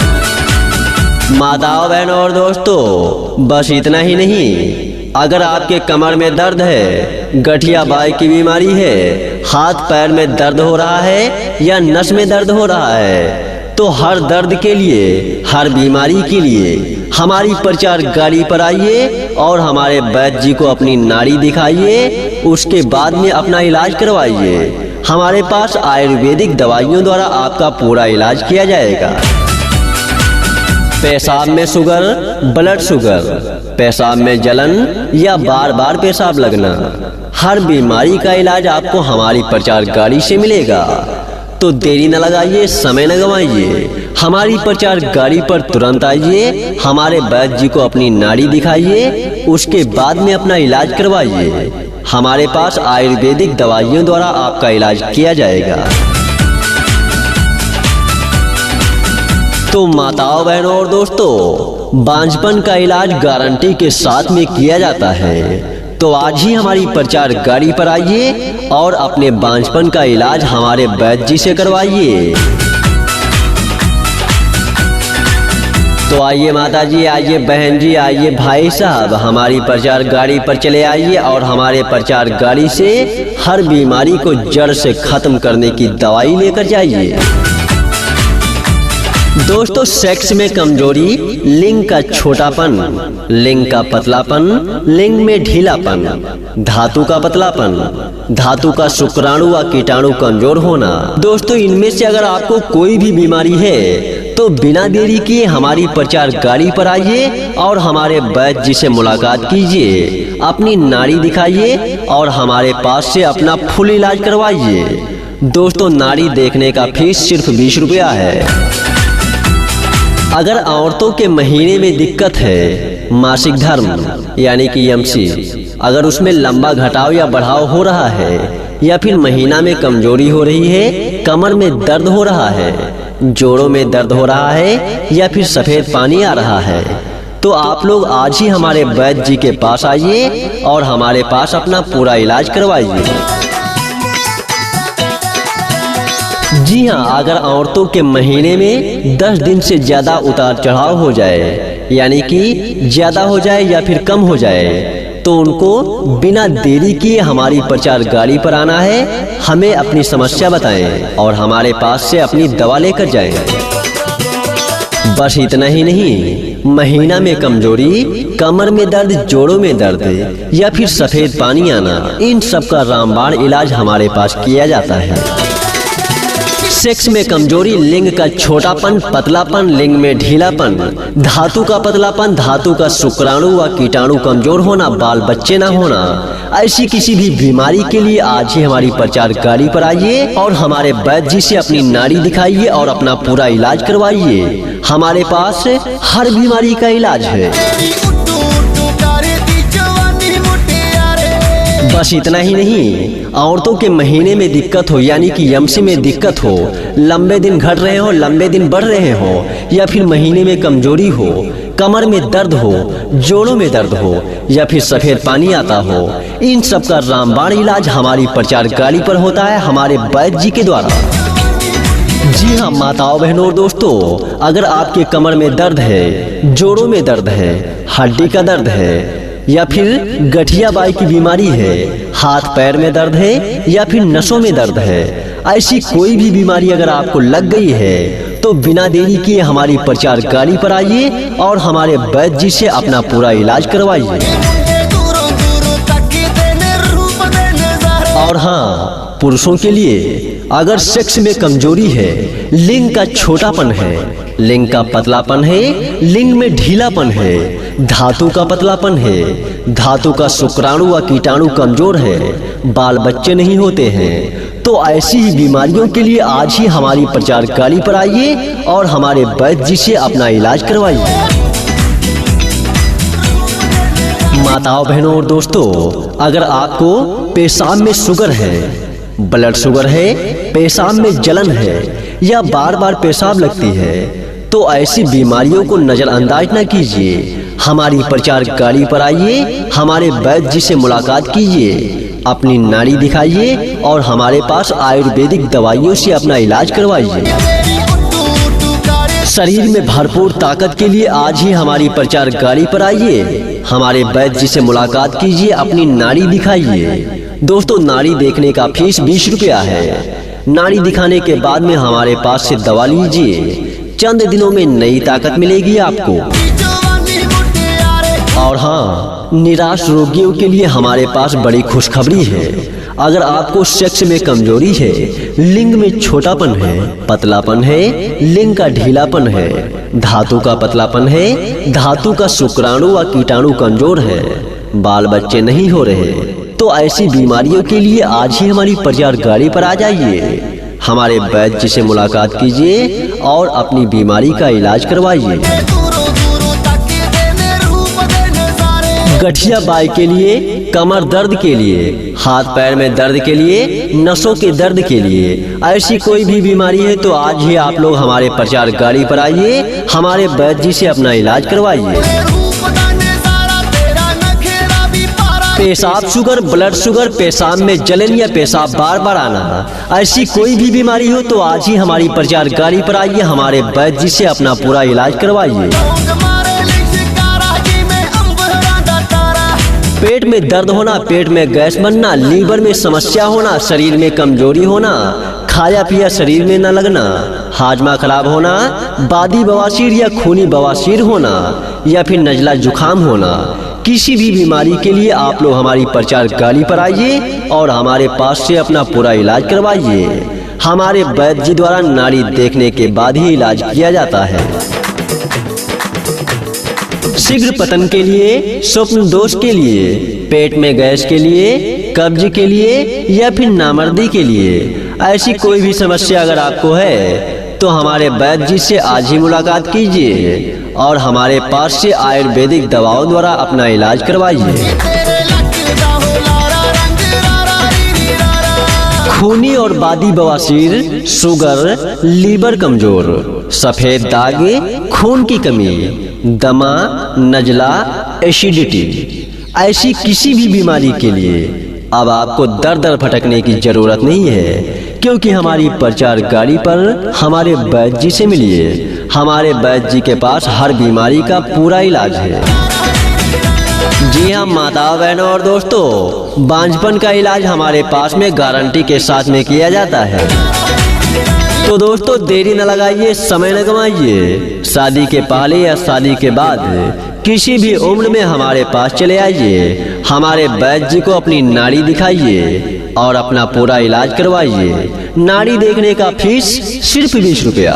माताओं बहनों और दोस्तों, बस इतना ही नहीं, अगर आपके कमर में दर्द है, गठिया बाई की बीमारी है, हाथ पैर में दर्द हो रहा है या नस में दर्द हो रहा है, तो हर दर्द के लिए, हर बीमारी के लिए हमारी प्रचार गाड़ी पर आइए और हमारे वैद्य जी को अपनी नाड़ी दिखाइए। उसके बाद में अपना इलाज करवाइए। हमारे पास आयुर्वेदिक दवाइयों द्वारा आपका पूरा इलाज किया जाएगा। पेशाब में शुगर, ब्लड शुगर, पेशाब में जलन या बार बार पेशाब लगना, हर बीमारी का इलाज आपको हमारी प्रचार गाड़ी से मिलेगा। तो देरी न लगाइए, समय न गंवाइए, हमारी प्रचार गाड़ी पर तुरंत आइए, हमारे वैद्य जी को अपनी नाड़ी दिखाइए, उसके बाद में अपना इलाज करवाइए। हमारे पास आयुर्वेदिक दवाइयों द्वारा आपका इलाज किया जाएगा। तो माताओं बहनों और दोस्तों, बांझपन का इलाज गारंटी के साथ में किया जाता है। तो आज ही हमारी प्रचार गाड़ी पर आइए और अपने बांझपन का इलाज हमारे वैद्य जी से करवाइए। तो आइए माता जी, आइए बहन जी, आइए भाई साहब, हमारी प्रचार गाड़ी पर चले आइए और हमारे प्रचार गाड़ी से हर बीमारी को जड़ से खत्म करने की दवाई लेकर जाइए। दोस्तों, सेक्स में कमजोरी, लिंग का छोटापन, लिंग का पतलापन, लिंग में ढीलापन, धातु का पतलापन, धातु का शुक्राणु व कीटाणु कमजोर होना। दोस्तों, इनमें से अगर आपको कोई भी बीमारी है तो बिना देरी किए हमारी प्रचार गाड़ी पर आइए और हमारे वैद्य जी से मुलाकात कीजिए, अपनी नाड़ी दिखाइए और हमारे पास से अपना फुल इलाज करवाइए। दोस्तों, नाड़ी देखने का फीस सिर्फ 20 रुपया है। अगर औरतों के महीने में दिक्कत है, मासिक धर्म यानी कि MC, अगर उसमें लंबा घटाव या बढ़ाव हो रहा है, या फिर महीना में कमजोरी हो रही है, कमर में दर्द हो रहा है, जोड़ों में दर्द हो रहा है, या फिर सफेद पानी आ रहा है, तो आप लोग आज ही हमारे वैद्य जी के पास आइए और हमारे पास अपना पूरा इलाज करवाइए। जी हाँ, अगर औरतों के महीने में 10 दिन से ज्यादा उतार चढ़ाव हो जाए, यानी कि ज्यादा हो जाए या फिर कम हो जाए, तो उनको बिना देरी किए हमारी प्रचार गाड़ी पर आना है, हमें अपनी समस्या बताएं और हमारे पास से अपनी दवा लेकर जाएं। बस इतना ही नहीं, महीना में कमजोरी, कमर में दर्द, जोड़ों में दर्द या फिर सफेद पानी आना, इन सब का रामबाण इलाज हमारे पास किया जाता है। सेक्स में कमजोरी, लिंग का छोटापन, पतलापन, लिंग में ढीलापन, धातु का पतलापन, धातु का शुक्राणु व कीटाणु कमजोर होना, बाल बच्चे ना होना, ऐसी किसी भी बीमारी के लिए आज ही हमारी प्रचार गाड़ी पर आइए और हमारे वैद्य जी से अपनी नाड़ी दिखाइए और अपना पूरा इलाज करवाइए। हमारे पास हर बीमारी का इलाज है। बस इतना ही नहीं, औरतों के महीने में दिक्कत हो, यानी कि MC में दिक्कत हो, लंबे दिन घट रहे हो, लंबे दिन बढ़ रहे हो, या फिर महीने में कमजोरी हो, कमर में दर्द हो, जोड़ों में दर्द हो, या फिर सफेद पानी आता हो, इन सब का रामबाण इलाज हमारी प्रचार गाड़ी पर होता है हमारे वैद्य जी के द्वारा। जी हाँ माताओं, बहनों और दोस्तों, अगर आपके कमर में दर्द है, जोड़ों में दर्द है, हड्डी का दर्द है, या फिर गठिया बाई की बीमारी है, हाथ पैर में दर्द है, या फिर नसों में दर्द है, ऐसी कोई भी बीमारी अगर आपको लग गई है तो बिना देरी किए हमारी प्रचार गाड़ी पर आइए और हमारे वैद्य जी से अपना पूरा इलाज करवाइए। और हाँ, पुरुषों के लिए अगर सेक्स में कमजोरी है, लिंग का छोटापन है, लिंग का पतलापन है, लिंग में ढीलापन है, धातु का पतलापन है, धातु का शुक्राणु व कीटाणु कमजोर है, बाल बच्चे नहीं होते हैं, तो ऐसी ही बीमारियों के लिए आज ही हमारी प्रचार गाड़ी पर आइए और हमारे वैद्य जी से अपना इलाज करवाइए। माताओं, बहनों और दोस्तों, अगर आपको पेशाब में शुगर है, ब्लड शुगर है, पेशाब में जलन है या बार बार पेशाब लगती है, तो ऐसी बीमारियों को नजरअंदाज न कीजिए। हमारी प्रचार गाड़ी पर आइए, हमारे वैद्य जी से मुलाकात कीजिए, अपनी नाड़ी दिखाइए और हमारे पास आयुर्वेदिक दवाइयों से अपना इलाज करवाइए। शरीर में भरपूर ताकत के लिए आज ही हमारी प्रचार गाड़ी पर आइए, हमारे वैद्य जी से मुलाकात कीजिए, अपनी नाड़ी दिखाइए। दोस्तों, नाड़ी देखने का फीस 20 रुपया है। नाड़ी दिखाने के बाद में हमारे पास से दवा लीजिए, चंद दिनों में नई ताकत मिलेगी आपको। और हाँ, निराश रोगियों के लिए हमारे पास बड़ी खुशखबरी है। अगर आपको सेक्स में कमजोरी है, लिंग में छोटापन है, पतलापन है, लिंग का ढीलापन है, धातु का पतलापन है, धातु का शुक्राणु व कीटाणु कमजोर है, बाल बच्चे नहीं हो रहे, तो ऐसी बीमारियों के लिए आज ही हमारी प्रचार गाड़ी पर आ जाइए, हमारे वैद्य जी से मुलाकात कीजिए और अपनी बीमारी का इलाज करवाइए। गठिया बाई के लिए, कमर दर्द के लिए, हाथ पैर में दर्द के लिए, नसों के दर्द के लिए, ऐसी कोई भी बीमारी है तो आज ही आप लोग हमारे प्रचार गाड़ी पर आइए, हमारे वैद्य जी से अपना इलाज करवाइए। पेशाब शुगर, ब्लड शुगर, पेशाब में जलन या पेशाब बार बार आना, ऐसी कोई भी बीमारी हो तो आज ही हमारी प्रचार गाड़ी पर आइए, हमारे वैद्य जी से अपना पूरा इलाज करवाइए। पेट में दर्द होना, पेट में गैस बनना, लीवर में समस्या होना, शरीर में कमजोरी होना, खाया पिया शरीर में न लगना, हाजमा खराब होना, बादी बवासीर या खूनी बवासीर होना या फिर नजला जुखाम होना, किसी भी बीमारी के लिए आप लोग हमारी प्रचार गाड़ी पर आइए और हमारे पास से अपना पूरा इलाज करवाइए। हमारे वैद्य जी द्वारा नाड़ी देखने के बाद ही इलाज किया जाता है। शीघ्र पतन के लिए, स्वप्न दोष के लिए, पेट में गैस के लिए, कब्ज के लिए या फिर नामर्दी के लिए, ऐसी कोई भी समस्या अगर आपको है तो हमारे वैद्य जी से आज ही मुलाकात कीजिए और हमारे पास से आयुर्वेदिक दवाओं द्वारा अपना इलाज करवाइए। खूनी और बादी बवासीर, शुगर, लीवर कमजोर, सफेद दाग, खून की कमी, दमा, नजला, एसिडिटी, ऐसी किसी भी बीमारी के लिए अब आपको दर दर भटकने की जरूरत नहीं है, क्योंकि हमारी प्रचार गाड़ी पर हमारे वैद्य जी से मिलिए। हमारे वैद्य जी के पास हर बीमारी का पूरा इलाज है। जी हाँ माताओं, बहनों और दोस्तों, बांझपन का इलाज हमारे पास में गारंटी के साथ में किया जाता है। तो दोस्तों देरी न लगाइए, समय न गंवाइए, शादी के पहले या शादी के बाद किसी भी उम्र में हमारे पास चले आइए, हमारे वैद्य जी को अपनी नाड़ी दिखाइए और अपना पूरा इलाज करवाइए। नाड़ी देखने का फीस सिर्फ 20 रुपया।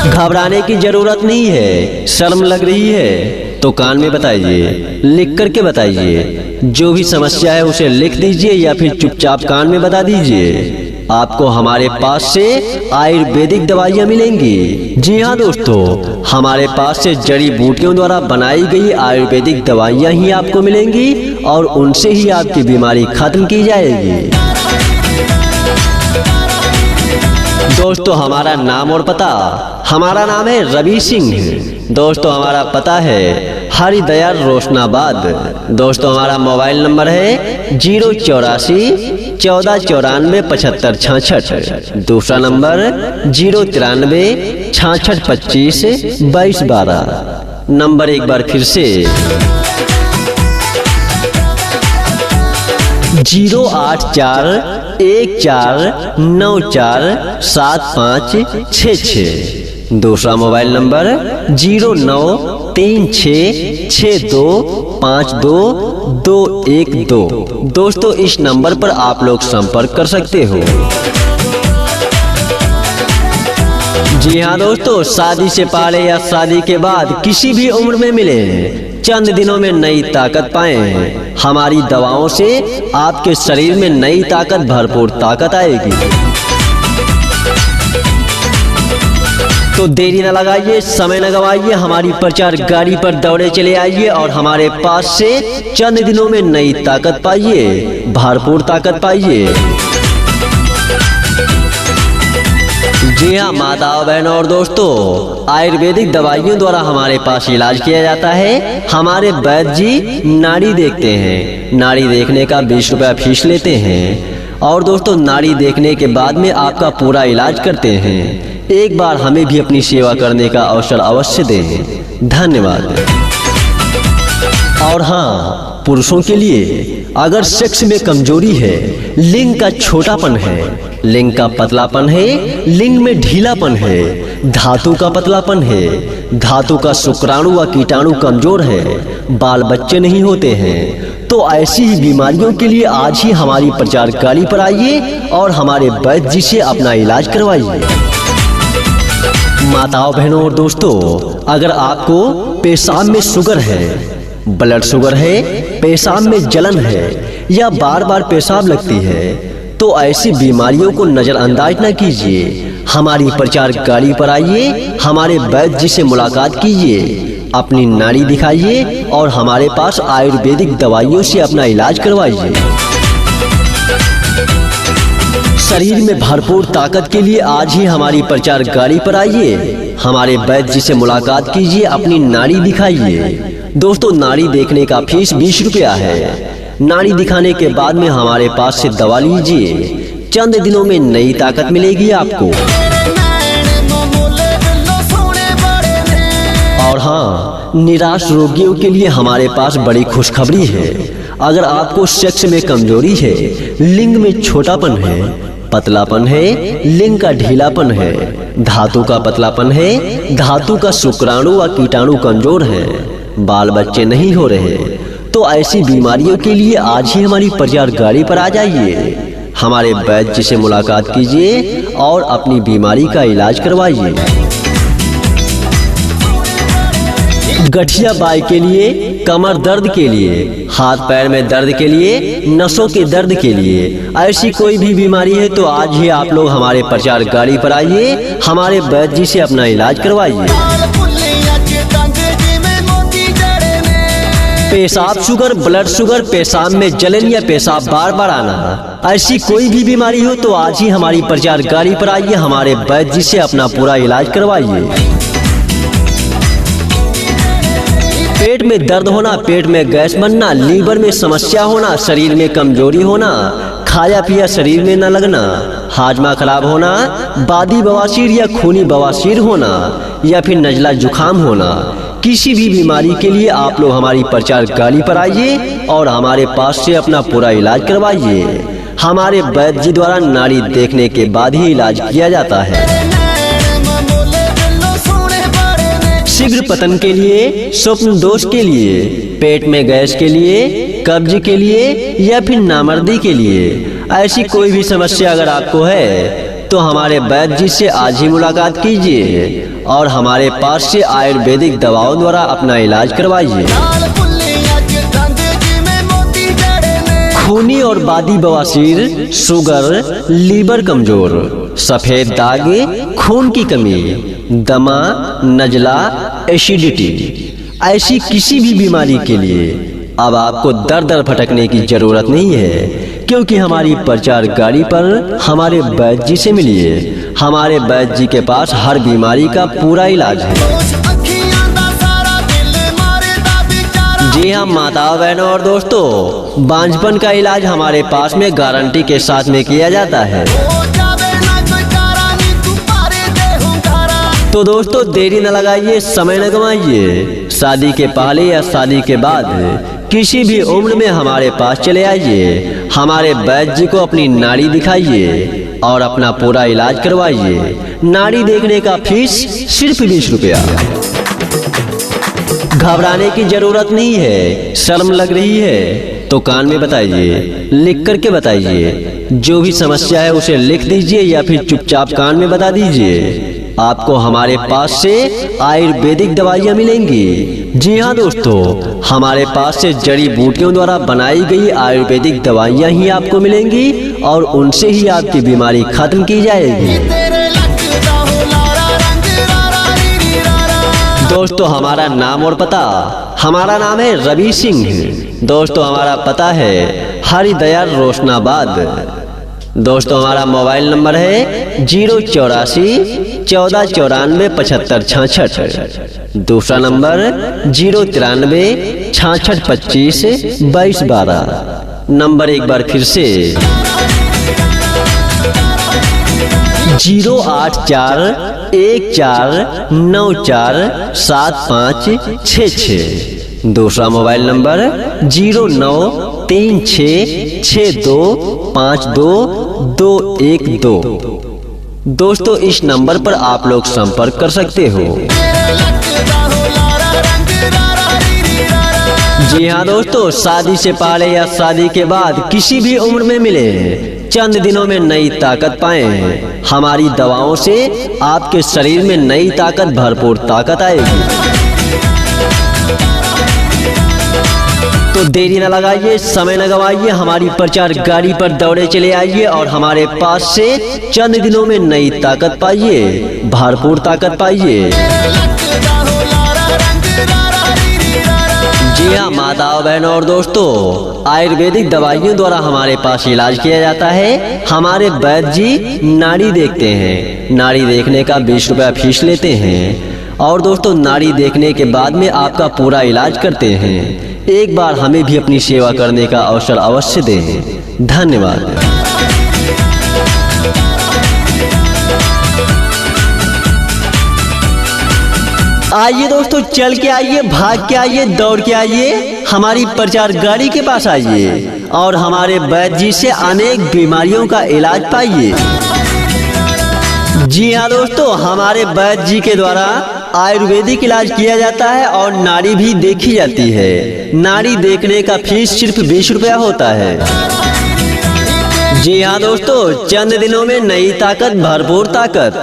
घबराने की जरूरत नहीं है। शर्म लग रही है तो कान में बताइए, लिख करके बताइए। जो भी समस्या है उसे लिख दीजिए या फिर चुपचाप कान में बता दीजिए। आपको हमारे पास से आयुर्वेदिक दवाइयाँ मिलेंगी। जी हाँ दोस्तों, हमारे पास से जड़ी बूटियों द्वारा बनाई गई आयुर्वेदिक दवाइयाँ ही आपको मिलेंगी और उनसे ही आपकी बीमारी खत्म की जाएगी। दोस्तों हमारा नाम और पता, हमारा नाम है रवि सिंह। दोस्तों हमारा पता है हरिदयाल रोशनाबाद। दोस्तों हमारा मोबाइल नंबर है 084 14 94 75 66। दूसरा नंबर 093 66 25 22 12। नंबर एक बार फिर से 084 14 94 75 66। दूसरा मोबाइल नंबर 0936 62 52 212। दोस्तों इस नंबर पर आप लोग संपर्क कर सकते हो। जी हाँ दोस्तों, शादी से पहले या शादी के बाद किसी भी उम्र में मिले, चंद दिनों में नई ताकत पाएं। हमारी दवाओं से आपके शरीर में नई ताकत, भरपूर ताकत आएगी। तो देरी न लगाइए, समय न गवाइए, हमारी प्रचार गाड़ी पर दौड़े चले आइए और हमारे पास से चंद दिनों में नई ताकत पाइए, भरपूर ताकत पाइए। जी हाँ माताओं, बहनों और दोस्तों, आयुर्वेदिक दवाइयों द्वारा हमारे पास इलाज किया जाता है। हमारे वैद्य जी नाड़ी देखते हैं। नाड़ी देखने का 20 रुपया फीस लेते हैं और दोस्तों नाड़ी देखने के बाद में आपका पूरा इलाज करते हैं। एक बार हमें भी अपनी सेवा करने का अवसर अवश्य दें। धन्यवाद। और हाँ, पुरुषों के लिए अगर सेक्स में कमजोरी है, लिंग का छोटापन है, लिंग का पतलापन है, लिंग में ढीलापन है, धातु का पतलापन है, धातु का शुक्राणु व कीटाणु कमजोर है, बाल बच्चे नहीं होते हैं, तो ऐसी ही बीमारियों के लिए आज ही हमारी प्रचार गाड़ी पर आइए और हमारे वैद्य जी से अपना इलाज करवाइए। माताओं, बहनों और दोस्तों, अगर आपको पेशाब में शुगर है, ब्लड शुगर है, पेशाब में जलन है या बार बार पेशाब लगती है, तो ऐसी बीमारियों को नजरअंदाज न कीजिए। हमारी प्रचार गाड़ी पर आइए, हमारे वैद्य जी से मुलाकात कीजिए, अपनी नाड़ी दिखाइए और हमारे पास आयुर्वेदिक दवाइयों से अपना इलाज करवाइए। शरीर में भरपूर ताकत के लिए आज ही हमारी प्रचार गाड़ी पर आइए, हमारे वैद्य जी से मुलाकात कीजिए, अपनी नाड़ी दिखाइए। दोस्तों, नाड़ी देखने का फीस 20 रुपया है। नाड़ी दिखाने के बाद में हमारे पास से दवा लीजिए, चंद दिनों में नई ताकत मिलेगी आपको। और हाँ, निराश रोगियों के लिए हमारे पास बड़ी खुशखबरी है। अगर आपको सेक्स में कमजोरी है, लिंग में छोटापन है, पतलापन है, लिंग का ढीलापन है, धातु का पतलापन है, धातु का शुक्राणु व कीटाणु कमजोर है, बाल बच्चे नहीं हो रहे, तो ऐसी बीमारियों के लिए आज ही हमारी प्रचार गाड़ी पर आ जाइए, हमारे वैद्य जी से मुलाकात कीजिए और अपनी बीमारी का इलाज करवाइए। गठिया बाई के लिए, कमर दर्द के लिए, हाथ पैर में दर्द के लिए, नसों के दर्द के लिए, ऐसी कोई भी बीमारी है तो आज ही आप लोग हमारे प्रचार गाड़ी पर आइए, हमारे वैद्य जी से अपना इलाज करवाइए। पेशाब शुगर, ब्लड शुगर, पेशाब में जलन या पेशाब बार बार आना, ऐसी कोई भी बीमारी हो तो आज ही हमारी प्रचार गाड़ी पर आइए, हमारे वैद्य जी से अपना पूरा इलाज करवाइए। पेट में दर्द होना, पेट में गैस बनना, लीवर में समस्या होना, शरीर में कमजोरी होना, खाया पिया शरीर में न लगना, हाजमा खराब होना, बादी बवासीर या खूनी बवासीर होना, या फिर नजला जुखाम होना, किसी भी बीमारी के लिए आप लोग हमारी प्रचार गाड़ी पर आइए और हमारे पास से अपना पूरा इलाज करवाइए। हमारे वैद्य जी द्वारा नाड़ी देखने के बाद ही इलाज किया जाता है। शीघ्र पतन के लिए, स्वप्न दोष के लिए, पेट में गैस के लिए, कब्ज के लिए या फिर नामर्दी के लिए, ऐसी कोई भी समस्या अगर आपको है तो हमारे वैद्य जी से आज ही मुलाकात कीजिए और हमारे पास से आयुर्वेदिक दवाओं द्वारा अपना इलाज करवाइए। खूनी और बादी बवासीर, शुगर, लीवर कमजोर, सफेद दाग, खून की कमी, दमा, नजला, एसिडिटी, ऐसी किसी भी बीमारी के लिए अब आपको दर दर भटकने की जरूरत नहीं है, क्योंकि हमारी प्रचार गाड़ी पर हमारे वैद्य जी से मिलिए। हमारे वैद्य जी के पास हर बीमारी का पूरा इलाज है। जी हाँ माताओं, बहनों और दोस्तों, बांझपन का इलाज हमारे पास में गारंटी के साथ में किया जाता है। तो दोस्तों, देरी न लगाइए, समय न गवाइए, शादी के पहले या शादी के बाद किसी भी उम्र में हमारे पास चले आइए, हमारे वैद्य जी को अपनी नाड़ी दिखाइए और अपना पूरा इलाज करवाइए। नाड़ी देखने का फीस सिर्फ 20 रुपया। घबराने की जरूरत नहीं है। शर्म लग रही है तो कान में बताइए, लिख करके बताइए। जो भी समस्या है उसे लिख दीजिए या फिर चुपचाप कान में बता दीजिए। आपको हमारे पास से आयुर्वेदिक दवाइयाँ मिलेंगी। जी हाँ दोस्तों, हमारे पास से जड़ी बूटियों द्वारा बनाई गई आयुर्वेदिक दवाइयाँ ही आपको मिलेंगी और उनसे ही आपकी बीमारी खत्म की जाएगी। दोस्तों, हमारा नाम और पता, हमारा नाम है रवि सिंह। दोस्तों, हमारा पता है हरिदयाल रोशनाबाद। दोस्तों, हमारा मोबाइल नंबर है 084 14 94 75 66। दूसरा नंबर 093 66 25 22 12। नंबर एक बार फिर से 084 14 94 75 66। दूसरा मोबाइल नंबर 0936 62 52 212। दोस्तों, इस नंबर पर आप लोग संपर्क कर सकते हो। जी हाँ दोस्तों, शादी से पहले या शादी के बाद किसी भी उम्र में मिले, चंद दिनों में नई ताकत पाएं। हमारी दवाओं से आपके शरीर में नई ताकत, भरपूर ताकत आएगी। तो देरी न लगाइए, समय न गवाइए, हमारी प्रचार गाड़ी पर दौड़े चले आइए और हमारे पास से चंद दिनों में नई ताकत पाइए, भरपूर ताकत पाइए। जी हाँ माताओं बहनों और दोस्तों, आयुर्वेदिक दवाइयों द्वारा हमारे पास इलाज किया जाता है। हमारे वैद्य जी नाड़ी देखते हैं। नाड़ी देखने का 20 रुपया फीस लेते हैं और दोस्तों नाड़ी देखने के बाद में आपका पूरा इलाज करते हैं। एक बार हमें भी अपनी सेवा करने का अवसर अवश्य दें। धन्यवाद। आइए दोस्तों, चल के आइए, भाग के आइए, दौड़ के आइए, हमारी प्रचार गाड़ी के पास आइए और हमारे वैद्य जी से अनेक बीमारियों का इलाज पाइए। जी हाँ दोस्तों, हमारे वैद्य जी के द्वारा आयुर्वेदिक इलाज किया जाता है और नाड़ी भी देखी जाती है। नाड़ी देखने का फीस सिर्फ 20 रुपया होता है। जी हाँ दोस्तों, चंद दिनों में नई ताकत, भरपूर ताकत।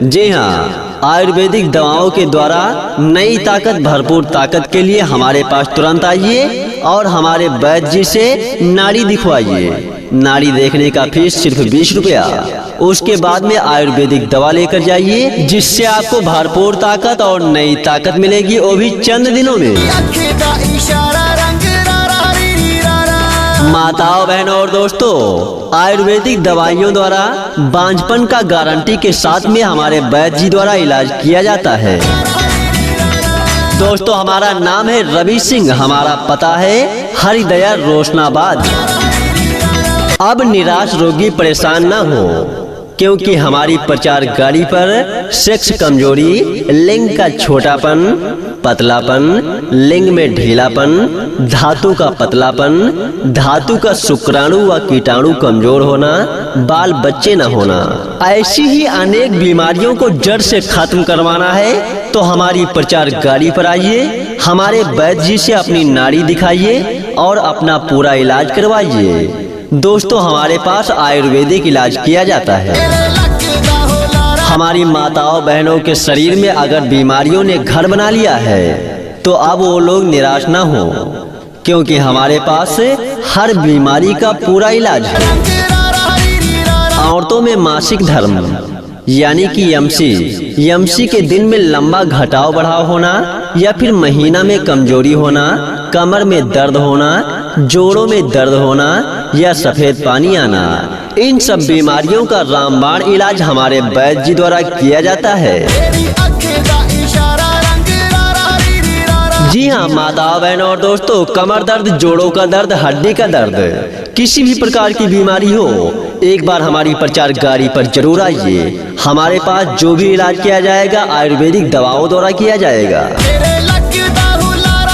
जी हाँ, आयुर्वेदिक दवाओं के द्वारा नई ताकत, भरपूर ताकत के लिए हमारे पास तुरंत आइए और हमारे वैद्य जी से नाड़ी दिखवाइए। नाड़ी देखने का फीस सिर्फ 20 रुपया। उसके बाद में आयुर्वेदिक दवा लेकर जाइए, जिससे आपको भरपूर ताकत और नई ताकत मिलेगी, वो भी चंद दिनों में। माताओं बहनों और दोस्तों, आयुर्वेदिक दवाइयों द्वारा बांझपन का गारंटी के साथ में हमारे वैद्य जी द्वारा इलाज किया जाता है। दोस्तों हमारा नाम है रवि सिंह, हमारा पता है हरिदया रोशनाबाद। अब निराश रोगी परेशान न हो, क्योंकि हमारी प्रचार गाड़ी पर सेक्स कमजोरी, लिंग का छोटापन, पतलापन, लिंग में ढीलापन, धातु का पतलापन, धातु का शुक्राणु व कीटाणु कमजोर होना, बाल बच्चे न होना, ऐसी ही अनेक बीमारियों को जड़ से खत्म करवाना है तो हमारी प्रचार गाड़ी पर आइए, हमारे वैद्य जी से अपनी नाड़ी दिखाइए और अपना पूरा इलाज करवाइए। दोस्तों हमारे पास आयुर्वेदिक इलाज किया जाता है। हमारी माताओं बहनों के शरीर में अगर बीमारियों ने घर बना लिया है तो अब वो लोग निराश ना हो, क्योंकि हमारे पास हर बीमारी का पूरा इलाज है। औरतों में मासिक धर्म यानी कि यमसी के दिन में लंबा घटाव बढ़ाव होना या फिर महीना में कमजोरी होना, कमर में दर्द होना, जोड़ों में दर्द होना या सफेद पानी आना, इन सब बीमारियों का रामबाण इलाज हमारे वैद्य जी द्वारा किया जाता है। जी हाँ माताओं बहनों और दोस्तों, कमर दर्द, जोड़ों का दर्द, हड्डी का दर्द, किसी भी प्रकार की बीमारी हो, एक बार हमारी प्रचार गाड़ी पर जरूर आइए। हमारे पास जो भी इलाज किया जाएगा आयुर्वेदिक दवाओं द्वारा किया जाएगा।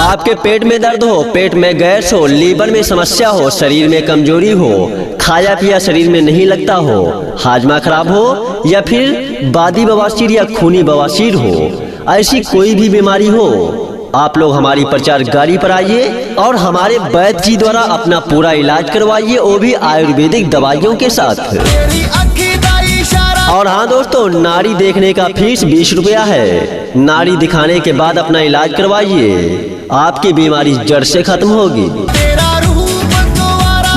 आपके पेट में दर्द हो, पेट में गैस हो, लीवर में समस्या हो, शरीर में कमजोरी हो, खाया पिया शरीर में नहीं लगता हो, हाजमा खराब हो या फिर बादी बवासीर या खूनी बवासीर हो, ऐसी कोई भी बीमारी हो, आप लोग हमारी प्रचार गाड़ी पर आइए और हमारे वैद्य जी द्वारा अपना पूरा इलाज करवाइए, वो भी आयुर्वेदिक दवाइयों के साथ। और हाँ दोस्तों, नाड़ी देखने का फीस 20 रुपया है। नाड़ी दिखाने के बाद अपना इलाज करवाइए, आपकी बीमारी जड़ से खत्म होगी।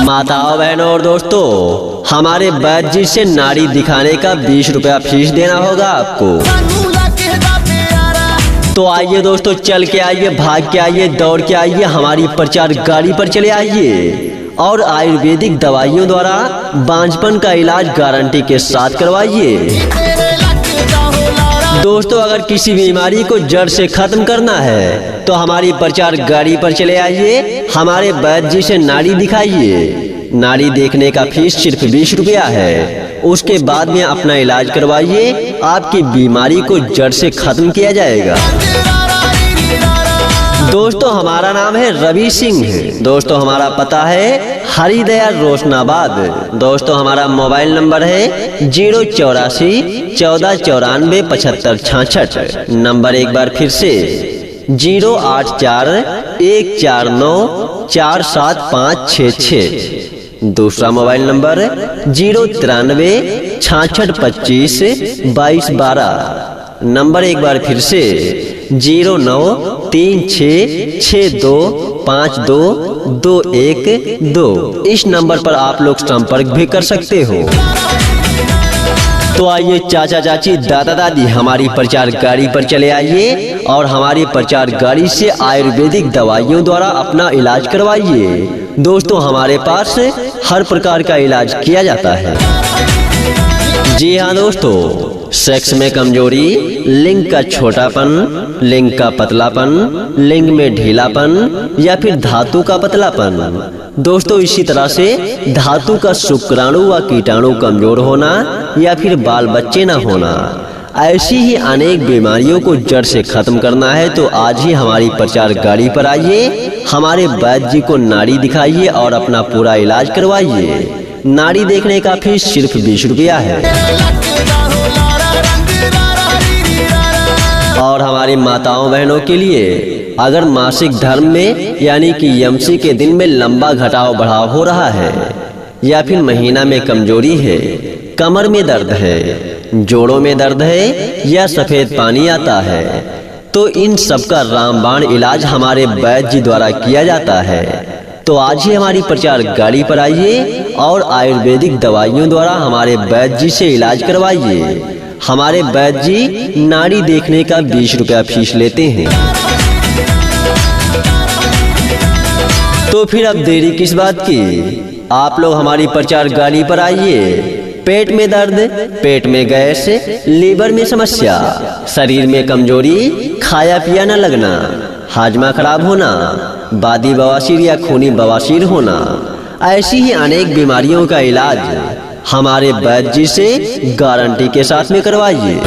माताओं बहनों और दोस्तों, हमारे वैद्य जी से नाड़ी दिखाने का 20 रुपया फीस देना होगा आपको। तो आइए दोस्तों, चल के आइए, भाग के आइए, दौड़ के आइए, हमारी प्रचार गाड़ी पर चले आइए और आयुर्वेदिक दवाइयों द्वारा बांझपन का इलाज गारंटी के साथ करवाइए। दोस्तों अगर किसी बीमारी को जड़ से खत्म करना है तो हमारी प्रचार गाड़ी पर चले आइए, हमारे वैद्य जी से नाड़ी दिखाइए। नाड़ी देखने का फीस सिर्फ 20 रुपया है। उसके बाद में अपना इलाज करवाइए, आपकी बीमारी को जड़ से खत्म किया जाएगा। दोस्तों हमारा नाम है रवि सिंह। दोस्तों हमारा पता है हरिदया रोशनाबाद। दोस्तों हमारा मोबाइल नंबर है 084 14 94 75 66। नंबर एक बार फिर से 084 149 47566। दूसरा मोबाइल नंबर 093 66 25 22 12। नंबर एक बार फिर से 0936625221 2। इस नंबर पर आप लोग संपर्क भी कर सकते हो। तो आइए चाचा चाची दादा दादी हमारी प्रचार गाड़ी पर चले आइए और हमारी प्रचार गाड़ी से आयुर्वेदिक दवाइयों द्वारा अपना इलाज करवाइए। दोस्तों हमारे पास हर प्रकार का इलाज किया जाता है। जी हाँ दोस्तों, सेक्स में कमजोरी, लिंग का छोटापन, लिंग का पतलापन, लिंग में ढीलापन या फिर धातु का पतलापन। दोस्तों इसी तरह से धातु का शुक्राणु व कीटाणु कमजोर होना या फिर बाल बच्चे न होना, ऐसी ही अनेक बीमारियों को जड़ से खत्म करना है तो आज ही हमारी प्रचार गाड़ी पर आइए, हमारे वैद्य जी को नाड़ी दिखाइए और अपना पूरा इलाज करवाइए। नाड़ी देखने का फीस सिर्फ 20 रुपया है। और हमारी माताओं बहनों के लिए अगर मासिक धर्म में यानी कि यमसी के दिन में लंबा घटाव बढ़ाव हो रहा है या फिर महीना में कमजोरी है, कमर में दर्द है, जोड़ों में दर्द है या सफेद पानी आता है, तो इन सब का रामबाण इलाज हमारे वैद्य जी द्वारा किया जाता है। तो आज ही हमारी प्रचार गाड़ी पर आइए और आयुर्वेदिक दवाइयों द्वारा हमारे वैद्य जी से इलाज करवाइए। हमारे वैद्य जी नाड़ी देखने का 20 रुपया फीस लेते हैं। तो फिर अब देरी किस बात की, आप लोग हमारी प्रचार गाड़ी पर आइए। पेट में दर्द, पेट में गैस, लीवर में समस्या, शरीर में कमजोरी, खाया पिया न लगना, हाजमा खराब होना, बादी बवासीर या खूनी बवासीर होना, ऐसी ही अनेक बीमारियों का इलाज हमारे वैद्य जी से गारंटी के साथ में करवाइए।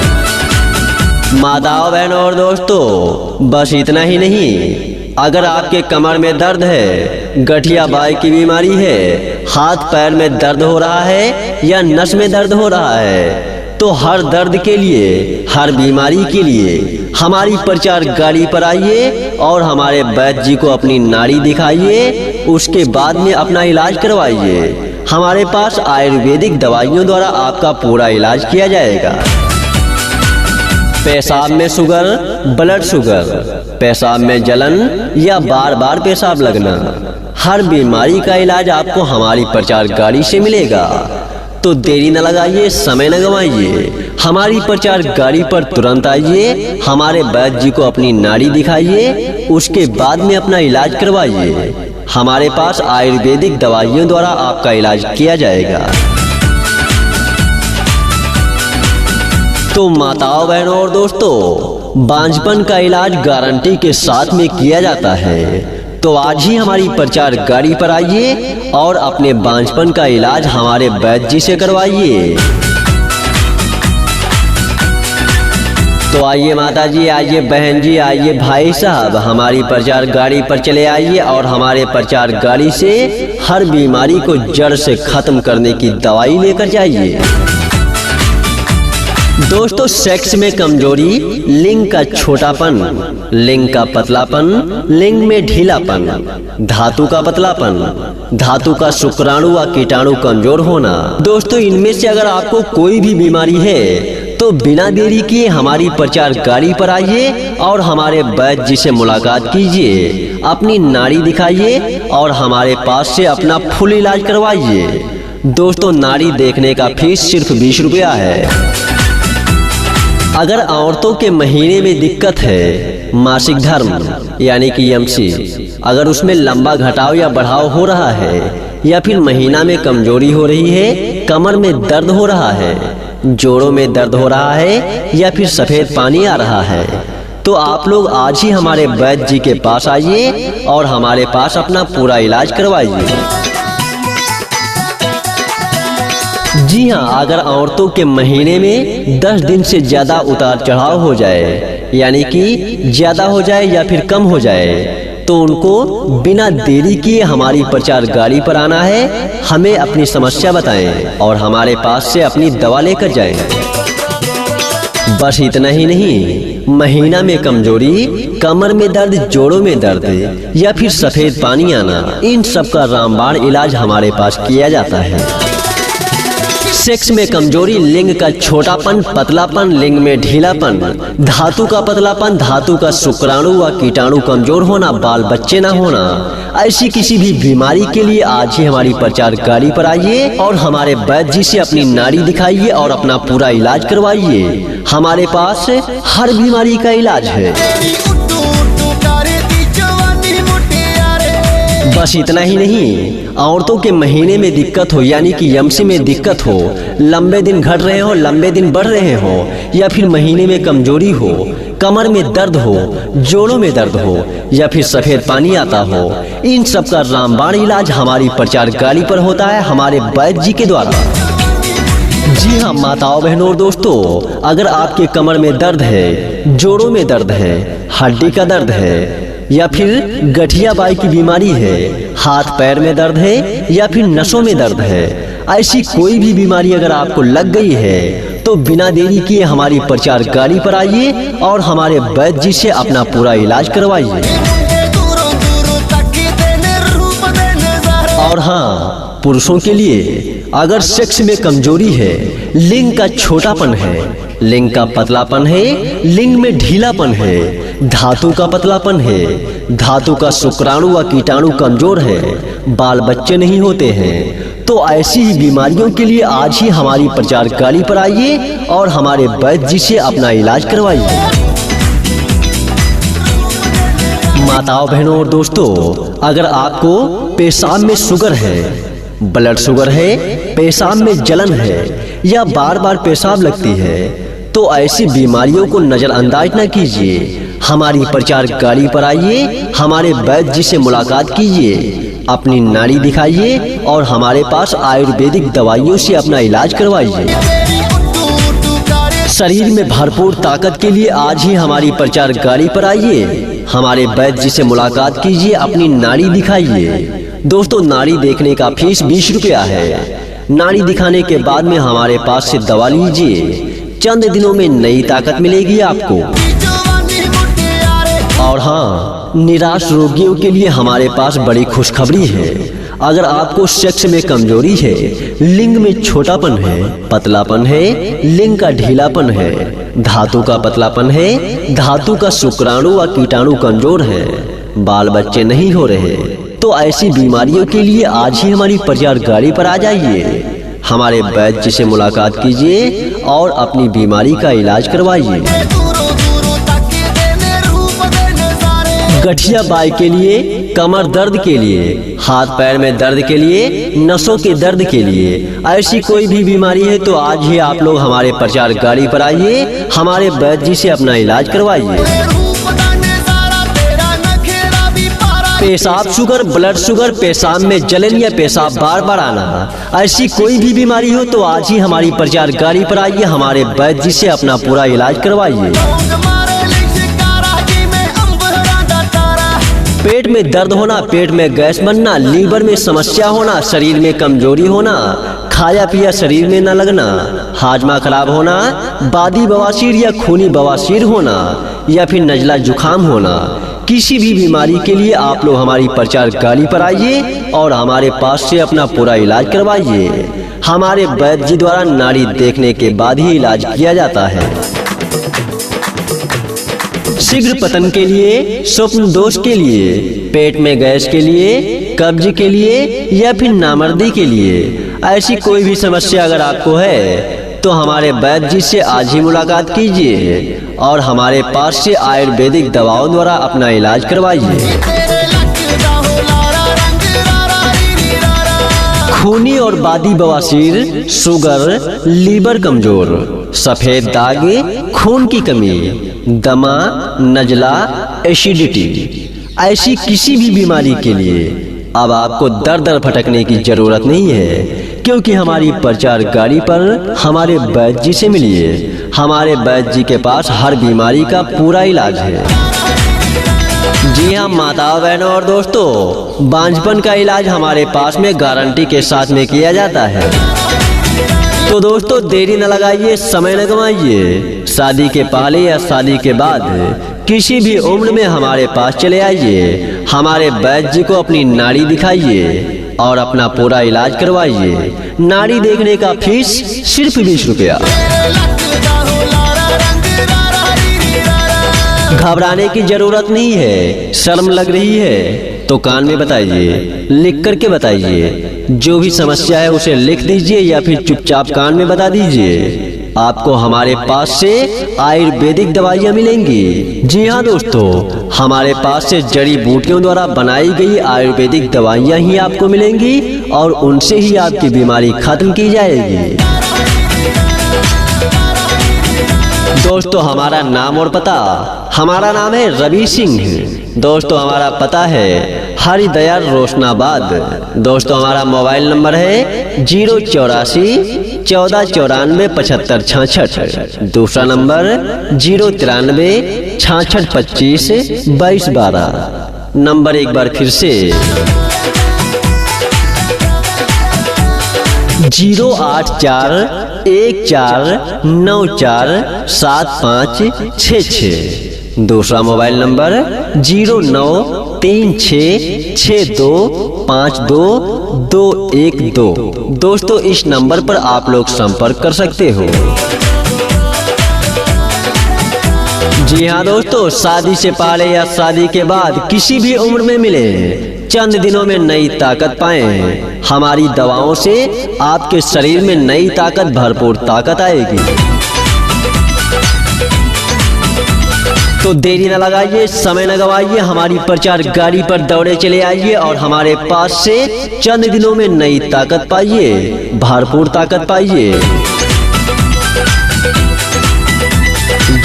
माताओं बहनों और दोस्तों बस इतना ही नहीं, अगर आपके कमर में दर्द है, गठिया बाई की बीमारी है, हाथ पैर में दर्द हो रहा है या नस में दर्द हो रहा है, तो हर दर्द के लिए, हर बीमारी के लिए हमारी प्रचार गाड़ी पर आइए और हमारे वैद्य जी को अपनी नाड़ी दिखाइए, उसके बाद में अपना इलाज करवाइए। हमारे पास आयुर्वेदिक दवाइयों द्वारा आपका पूरा इलाज किया जाएगा। पेशाब में शुगर, ब्लड शुगर, पेशाब में जलन या बार बार पेशाब लगना, हर बीमारी का इलाज आपको हमारी प्रचार गाड़ी से मिलेगा। तो देरी न लगाइए, समय न गंवाइए, हमारी प्रचार गाड़ी पर तुरंत आइए, हमारे वैद्य जी को अपनी नाड़ी दिखाइए, उसके बाद में अपना इलाज करवाइए। हमारे पास आयुर्वेदिक दवाइयों द्वारा आपका इलाज किया जाएगा। तो माताओं बहनों और दोस्तों बांझपन का इलाज गारंटी के साथ में किया जाता है। तो आज ही हमारी प्रचार गाड़ी पर आइए और अपने बांझपन का इलाज हमारे वैद्य जी से करवाइए। तो आइए माता जी, आइए बहन जी, आइए भाई साहब, हमारी प्रचार गाड़ी पर चले आइए और हमारे प्रचार गाड़ी से हर बीमारी को जड़ से खत्म करने की दवाई लेकर जाइए। दोस्तों सेक्स में कमजोरी, लिंग का छोटापन, लिंग का पतलापन, लिंग में ढीलापन, धातु का पतलापन, धातु का शुक्राणु व कीटाणु कमजोर होना, दोस्तों इनमें से अगर आपको कोई भी बीमारी है तो बिना देरी किए हमारी प्रचार गाड़ी पर आइए और हमारे वैद्य जी से मुलाकात कीजिए, अपनी नाड़ी दिखाइए और हमारे पास से अपना फुल इलाज करवाइए। दोस्तों नाड़ी देखने का फीस सिर्फ 20 रुपया है। अगर औरतों के महीने में दिक्कत है, मासिक धर्म यानी कि यमसी, अगर उसमें लंबा घटाव या बढ़ाव हो रहा है या फिर महीना में कमजोरी हो रही है, कमर में दर्द हो रहा है, जोड़ों में दर्द हो रहा है या फिर सफेद पानी आ रहा है, तो आप लोग आज ही हमारे वैद्य जी के पास आइए और हमारे पास अपना पूरा इलाज करवाइए। जी हाँ, अगर औरतों के महीने में 10 दिन से ज्यादा उतार चढ़ाव हो जाए, यानी कि ज्यादा हो जाए या फिर कम हो जाए, तो उनको बिना देरी किए हमारी प्रचार गाड़ी पर आना है, हमें अपनी समस्या बताएं और हमारे पास से अपनी दवा लेकर जाएं। बस इतना ही नहीं, महीना में कमजोरी, कमर में दर्द, जोड़ों में दर्द या फिर सफेद पानी आना, इन सब का रामबाण इलाज हमारे पास किया जाता है। सेक्स में कमजोरी, लिंग का छोटापन, पतलापन, लिंग में ढीलापन, धातु का पतलापन, धातु का शुक्राणु व कीटाणु कमजोर होना, बाल बच्चे न होना, ऐसी किसी भी बीमारी के लिए आज ही हमारी प्रचार गाड़ी पर आइए और हमारे वैद्य जी से अपनी नाड़ी दिखाइए और अपना पूरा इलाज करवाइए। हमारे पास हर बीमारी का इलाज है। बस इतना ही नहीं, औरतों के महीने में दिक्कत हो यानी कि यमसी में दिक्कत हो, लंबे दिन घट रहे हो, लंबे दिन बढ़ रहे हो, या फिर महीने में कमजोरी हो, कमर में दर्द हो, जोड़ों में दर्द हो, या फिर सफेद पानी आता हो, इन सब का रामबाण इलाज हमारी प्रचार गाड़ी पर होता है हमारे वैद्य जी के द्वारा। जी हाँ माताओं बहनों और दोस्तों, अगर आपके कमर में दर्द है, जोड़ों में दर्द है, हड्डी का दर्द है, या फिर गठिया बाई की बीमारी है, हाथ पैर में दर्द है, या फिर नसों में दर्द है, ऐसी कोई भी बीमारी अगर आपको लग गई है तो बिना देरी किए हमारी प्रचार गाड़ी पर आइए और हमारे वैद्य जी से अपना पूरा इलाज करवाइए। और हाँ, पुरुषों के लिए अगर सेक्स में कमजोरी है, लिंग का छोटापन है, लिंग का पतलापन है, लिंग में ढीलापन है, धातु का पतलापन है, धातु का शुक्राणु व कीटाणु कमजोर है, बाल बच्चे नहीं होते हैं, तो ऐसी ही बीमारियों के लिए आज ही हमारी प्रचार गाड़ी पर आइए और हमारे वैद्य जी से अपना इलाज करवाइए। माताओं बहनों और दोस्तों, अगर आपको पेशाब में शुगर है, ब्लड शुगर है, पेशाब में जलन है, या बार बार पेशाब लगती है, तो ऐसी बीमारियों को नजरअंदाज न कीजिए। हमारी प्रचार गाड़ी पर आइए, हमारे वैद्य जी से मुलाकात कीजिए, अपनी नाड़ी दिखाइए और हमारे पास आयुर्वेदिक दवाइयों से अपना इलाज करवाइए। शरीर में भरपूर ताकत के लिए आज ही हमारी प्रचार गाड़ी पर आइए, हमारे वैद्य जी से मुलाकात कीजिए, अपनी नाड़ी दिखाइए। दोस्तों, नाड़ी देखने का फीस 20 रुपया है। नाड़ी दिखाने के बाद में हमारे पास से दवा लीजिए, चंद दिनों में नई ताकत मिलेगी आपको। और हाँ, निराश रोगियों के लिए हमारे पास बड़ी खुशखबरी है। अगर आपको सेक्स में कमजोरी है, लिंग में छोटापन है, पतलापन है, लिंग का ढीलापन है, धातु का पतलापन है, धातु का शुक्राणु व कीटाणु कमजोर है, बाल बच्चे नहीं हो रहे, तो ऐसी बीमारियों के लिए आज ही हमारी प्रचार गाड़ी पर आ जाइए, हमारे वैद्य जी से मुलाकात कीजिए और अपनी बीमारी का इलाज करवाइए। गठिया बाई के लिए, कमर दर्द के लिए, हाथ पैर में दर्द के लिए, नसों के दर्द के लिए, ऐसी कोई भी बीमारी है तो आज ही आप लोग हमारे प्रचार गाड़ी पर आइए, हमारे वैद्य जी से अपना इलाज करवाइए। पेशाब शुगर, ब्लड शुगर, पेशाब में जलन या पेशाब बार बार आना, ऐसी कोई भी बीमारी हो तो आज ही हमारी प्रचार गाड़ी पर आइए, हमारे वैद्य जी से अपना पूरा इलाज करवाइए। पेट में दर्द होना, पेट में गैस बनना, लीवर में समस्या होना, शरीर में कमजोरी होना, खाया पिया शरीर में न लगना, हाजमा खराब होना, बादी बवासीर या खूनी बवासीर होना, या फिर नजला जुखाम होना, किसी भी बीमारी के लिए आप लोग हमारी प्रचार गाड़ी पर आइए और हमारे पास से अपना पूरा इलाज करवाइए। हमारे वैद्य जी द्वारा नाड़ी देखने के बाद ही इलाज किया जाता है। शीघ्र पतन के लिए, स्वप्न दोष के लिए, पेट में गैस के लिए, कब्ज के लिए, या फिर नामर्दी के लिए, ऐसी कोई भी समस्या अगर आपको है तो हमारे वैद्य जी से आज ही मुलाकात कीजिए और हमारे पास से आयुर्वेदिक दवाओं द्वारा अपना इलाज करवाइए। खूनी और बादी बवासीर, शुगर, लीवर कमजोर, सफेद दाग, खून की कमी, दमा, नजला, एसिडिटी, ऐसी किसी भी बीमारी के लिए अब आपको दर दर भटकने की जरूरत नहीं है, क्योंकि हमारी प्रचार गाड़ी पर हमारे वैद्य जी से मिलिए। हमारे वैद्य जी के पास हर बीमारी का पूरा इलाज है। जी हाँ माताओं बहनों और दोस्तों, बांझपन का इलाज हमारे पास में गारंटी के साथ में किया जाता है। तो दोस्तों, देरी न लगाइए, समय न गवाइए, शादी के पहले या शादी के बाद किसी भी उम्र में हमारे पास चले आइए, हमारे वैद्य जी को अपनी नाड़ी दिखाइए, और अपना पूरा इलाज करवाइए। नाड़ी देखने का फीस सिर्फ 20 रुपया। घबराने की जरूरत नहीं है। शर्म लग रही है तो कान में बताइए, लिख करके बताइए। जो भी समस्या है उसे लिख दीजिए या फिर चुपचाप कान में बता दीजिए। आपको हमारे पास से आयुर्वेदिक दवाइयाँ मिलेंगी। जी हाँ दोस्तों, हमारे पास से जड़ी बूटियों द्वारा बनाई गई आयुर्वेदिक दवाइयाँ ही आपको मिलेंगी और उनसे ही आपकी बीमारी खत्म की जाएगी। दोस्तों हमारा नाम और पता, हमारा नाम है रवि सिंह। दोस्तों हमारा पता है हरिदयाल रोशनाबाद। दोस्तों हमारा मोबाइल नंबर है 084 1494 75 66। दूसरा नंबर 093 66 25 22 12। नंबर एक बार फिर से 084 1494 7566। दूसरा मोबाइल नंबर 0936625212। दोस्तों इस नंबर पर आप लोग संपर्क कर सकते हो। जी हाँ दोस्तों, शादी से पहले या शादी के बाद किसी भी उम्र में मिले, चंद दिनों में नई ताकत पाएं। हमारी दवाओं से आपके शरीर में नई ताकत, भरपूर ताकत आएगी। तो देरी न लगाइए, समय न गवाइए, हमारी प्रचार गाड़ी पर दौड़े चले आइए और हमारे पास से चंद दिनों में नई ताकत पाइए, भरपूर ताकत पाइए।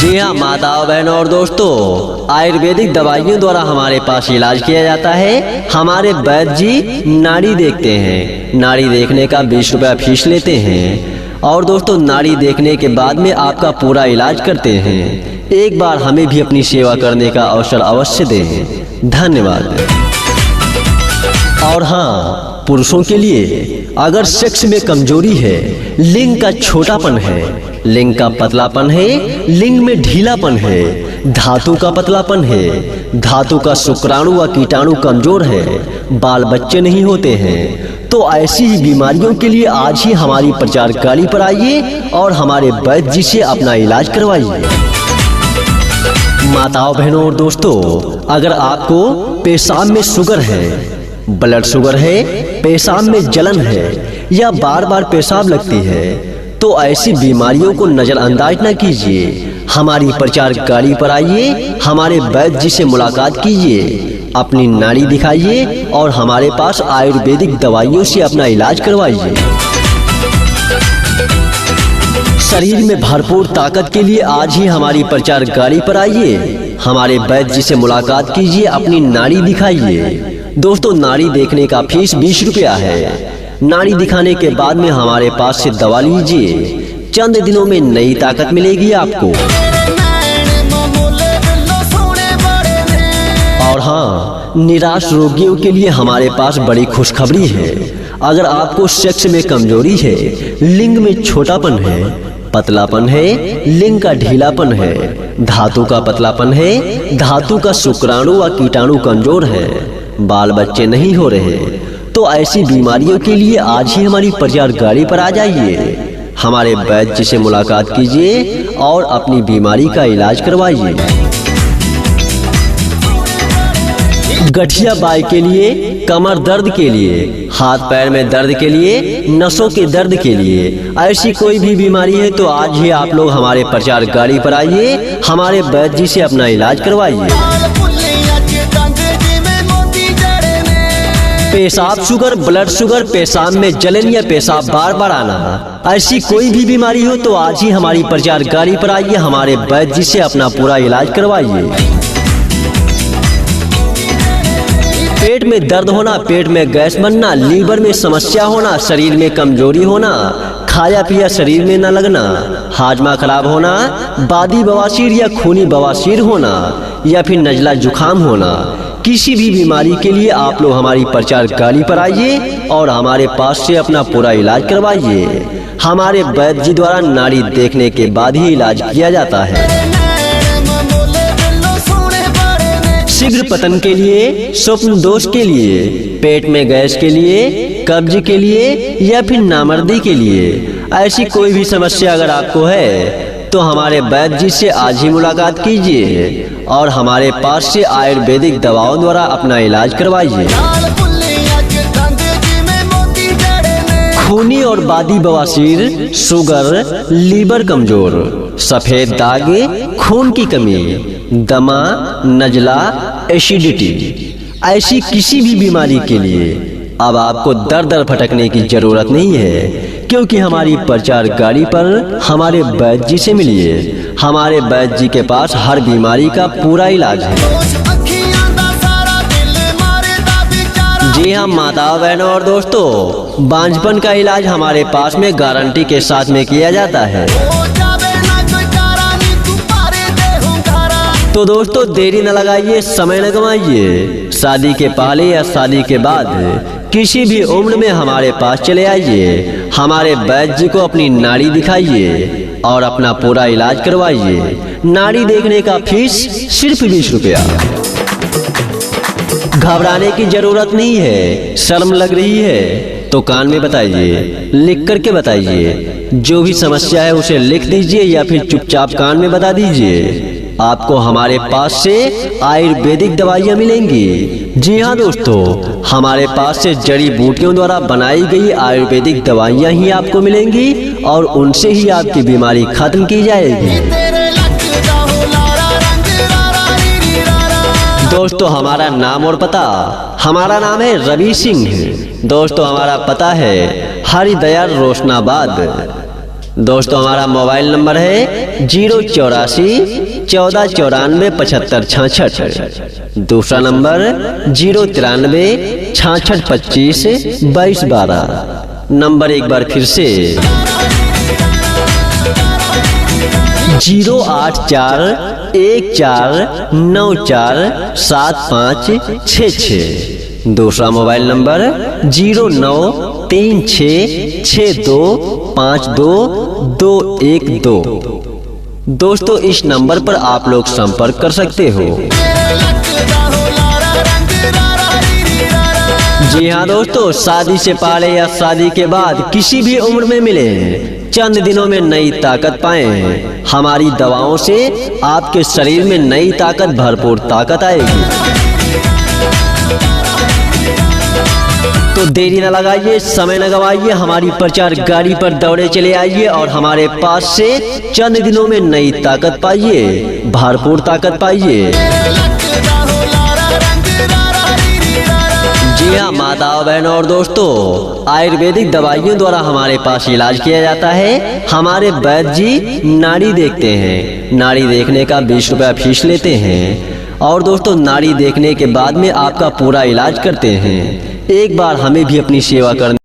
जी हाँ माताओं, बहनों और दोस्तों, आयुर्वेदिक दवाइयों द्वारा हमारे पास इलाज किया जाता है। हमारे वैद्य जी नाड़ी देखते हैं। नाड़ी देखने का 20 रुपया फीस लेते हैं और दोस्तों नाड़ी देखने के बाद में आपका पूरा इलाज करते हैं। एक बार हमें भी अपनी सेवा करने का अवसर अवश्य दें। धन्यवाद। और हाँ, पुरुषों के लिए अगर सेक्स में कमजोरी है, लिंग का छोटापन है, लिंग का पतलापन है, लिंग में ढीलापन है, धातु का पतलापन है, धातु का शुक्राणु व कीटाणु कमजोर है, बाल बच्चे नहीं होते हैं, तो ऐसी ही बीमारियों के लिए आज ही हमारी प्रचार गाड़ी पर आइए और हमारे वैद्य जी से अपना इलाज करवाइए। माताओं, बहनों और दोस्तों, अगर आपको पेशाब में शुगर है, ब्लड शुगर है, पेशाब में जलन है या बार बार पेशाब लगती है, तो ऐसी बीमारियों को नजरअंदाज न कीजिए। हमारी प्रचार गाड़ी पर आइए, हमारे वैद्य जी से मुलाकात कीजिए, अपनी नाड़ी दिखाइए और हमारे पास आयुर्वेदिक दवाइयों से अपना इलाज करवाइए। शरीर में भरपूर ताकत के लिए आज ही हमारी प्रचार गाड़ी पर आइए, हमारे वैद्य जी से मुलाकात कीजिए, अपनी नाड़ी दिखाइए। दोस्तों नाड़ी देखने का फीस 20 रुपया है। नाड़ी दिखाने के बाद में हमारे पास से दवा लीजिए, चंद दिनों में नई ताकत मिलेगी आपको। और हाँ, निराश रोगियों के लिए हमारे पास बड़ी खुशखबरी है। अगर आपको सेक्स में कमजोरी है, लिंग में छोटापन है, पतलापन है, लिंग का ढीलापन है, धातु का पतलापन है, धातु का शुक्राणु व कीटाणु कमजोर है, बाल बच्चे नहीं हो रहे, तो ऐसी बीमारियों के लिए आज ही हमारी प्रचार गाड़ी पर आ जाइए, हमारे वैद्य जी से मुलाकात कीजिए और अपनी बीमारी का इलाज करवाइए। गठिया बाई के लिए, कमर दर्द के लिए, हाथ पैर में दर्द के लिए, नसों के दर्द के लिए, ऐसी कोई भी बीमारी है तो आज ही आप लोग हमारे प्रचार गाड़ी पर आइए, हमारे वैद्य जी से अपना इलाज करवाइए। पेशाब शुगर, ब्लड शुगर, पेशाब में जलन या पेशाब बार बार आना, ऐसी कोई भी बीमारी हो तो आज ही हमारी प्रचार गाड़ी पर आइए, हमारे वैद्य जी से अपना पूरा इलाज करवाइए। पेट में दर्द होना, पेट में गैस बनना, लीवर में समस्या होना, शरीर में कमजोरी होना, खाया पिया शरीर में न लगना, हाजमा खराब होना, बादी बवासीर या खूनी बवासीर होना या फिर नजला जुखाम होना, किसी भी बीमारी के लिए आप लोग हमारी प्रचार गाड़ी पर आइए और हमारे पास से अपना पूरा इलाज करवाइए। हमारे वैद्य जी द्वारा नाड़ी देखने के बाद ही इलाज किया जाता है। शीघ्र पतन के लिए, स्वप्न दोष के लिए, पेट में गैस के लिए, कब्ज के लिए या फिर नामर्दी के लिए, ऐसी कोई भी समस्या अगर आपको है तो हमारे वैद्य जी से आज ही मुलाकात कीजिए और हमारे पास से आयुर्वेदिक दवाओं द्वारा अपना इलाज करवाइए। खूनी और बादी बवासीर, शुगर, लीवर कमजोर, सफेद दाग, खून की कमी, दमा, नजला, एसिडिटी, ऐसी किसी भी बीमारी के लिए अब आपको दर दर भटकने की जरूरत नहीं है, क्योंकि हमारी प्रचार गाड़ी पर हमारे वैद्य जी से मिलिए। हमारे वैद्य जी के पास हर बीमारी का पूरा इलाज है। जी हाँ माताओं, बहनों और दोस्तों, बांझपन का इलाज हमारे पास में गारंटी के साथ में किया जाता है। तो दोस्तों देरी न लगाइए, समय न गवाइए, शादी के पहले या शादी के बाद किसी भी उम्र में हमारे पास चले आइए। हमारे वैद्य जी को अपनी नाड़ी दिखाइए और अपना पूरा इलाज करवाइए। नाड़ी देखने का फीस सिर्फ 20 रुपया। घबराने की जरूरत नहीं है। शर्म लग रही है तो कान में बताइए, लिख करके बताइए। जो भी समस्या है उसे लिख दीजिए या फिर चुपचाप कान में बता दीजिए। आपको हमारे पास से आयुर्वेदिक दवाइयाँ मिलेंगी। जी हाँ दोस्तों, हमारे पास से जड़ी बूटियों द्वारा बनाई गई आयुर्वेदिक दवाइयाँ ही आपको मिलेंगी और उनसे ही आपकी बीमारी खत्म की जाएगी। दोस्तों हमारा नाम और पता, हमारा नाम है रवि सिंह। दोस्तों हमारा पता है हरिदयाल रोशनाबाद। दोस्तों हमारा मोबाइल नंबर है 084 14 94 75 66। दूसरा नंबर 093 66 25 22 12। नंबर एक बार फिर से 084 14 94 75 66। दूसरा मोबाइल नंबर 0936 62 52 212। दोस्तों इस नंबर पर आप लोग संपर्क कर सकते हो। जी हाँ दोस्तों, शादी से पहले या शादी के बाद किसी भी उम्र में मिले, चंद दिनों में नई ताकत पाएं। हमारी दवाओं से आपके शरीर में नई ताकत, भरपूर ताकत आएगी। तो देरी न लगाइए, समय न गवाइए, हमारी प्रचार गाड़ी पर दौड़े चले आइए और हमारे पास से चंद दिनों में नई ताकत पाइए, भरपूर ताकत पाइए। जी हाँ माताओं, बहनों और दोस्तों, आयुर्वेदिक दवाइयों द्वारा हमारे पास इलाज किया जाता है। हमारे वैद्य जी नाड़ी देखते हैं। नाड़ी देखने का 20 रुपया फीस लेते हैं और दोस्तों नाड़ी देखने के बाद में आपका पूरा इलाज करते हैं। एक बार हमें भी अपनी सेवा करने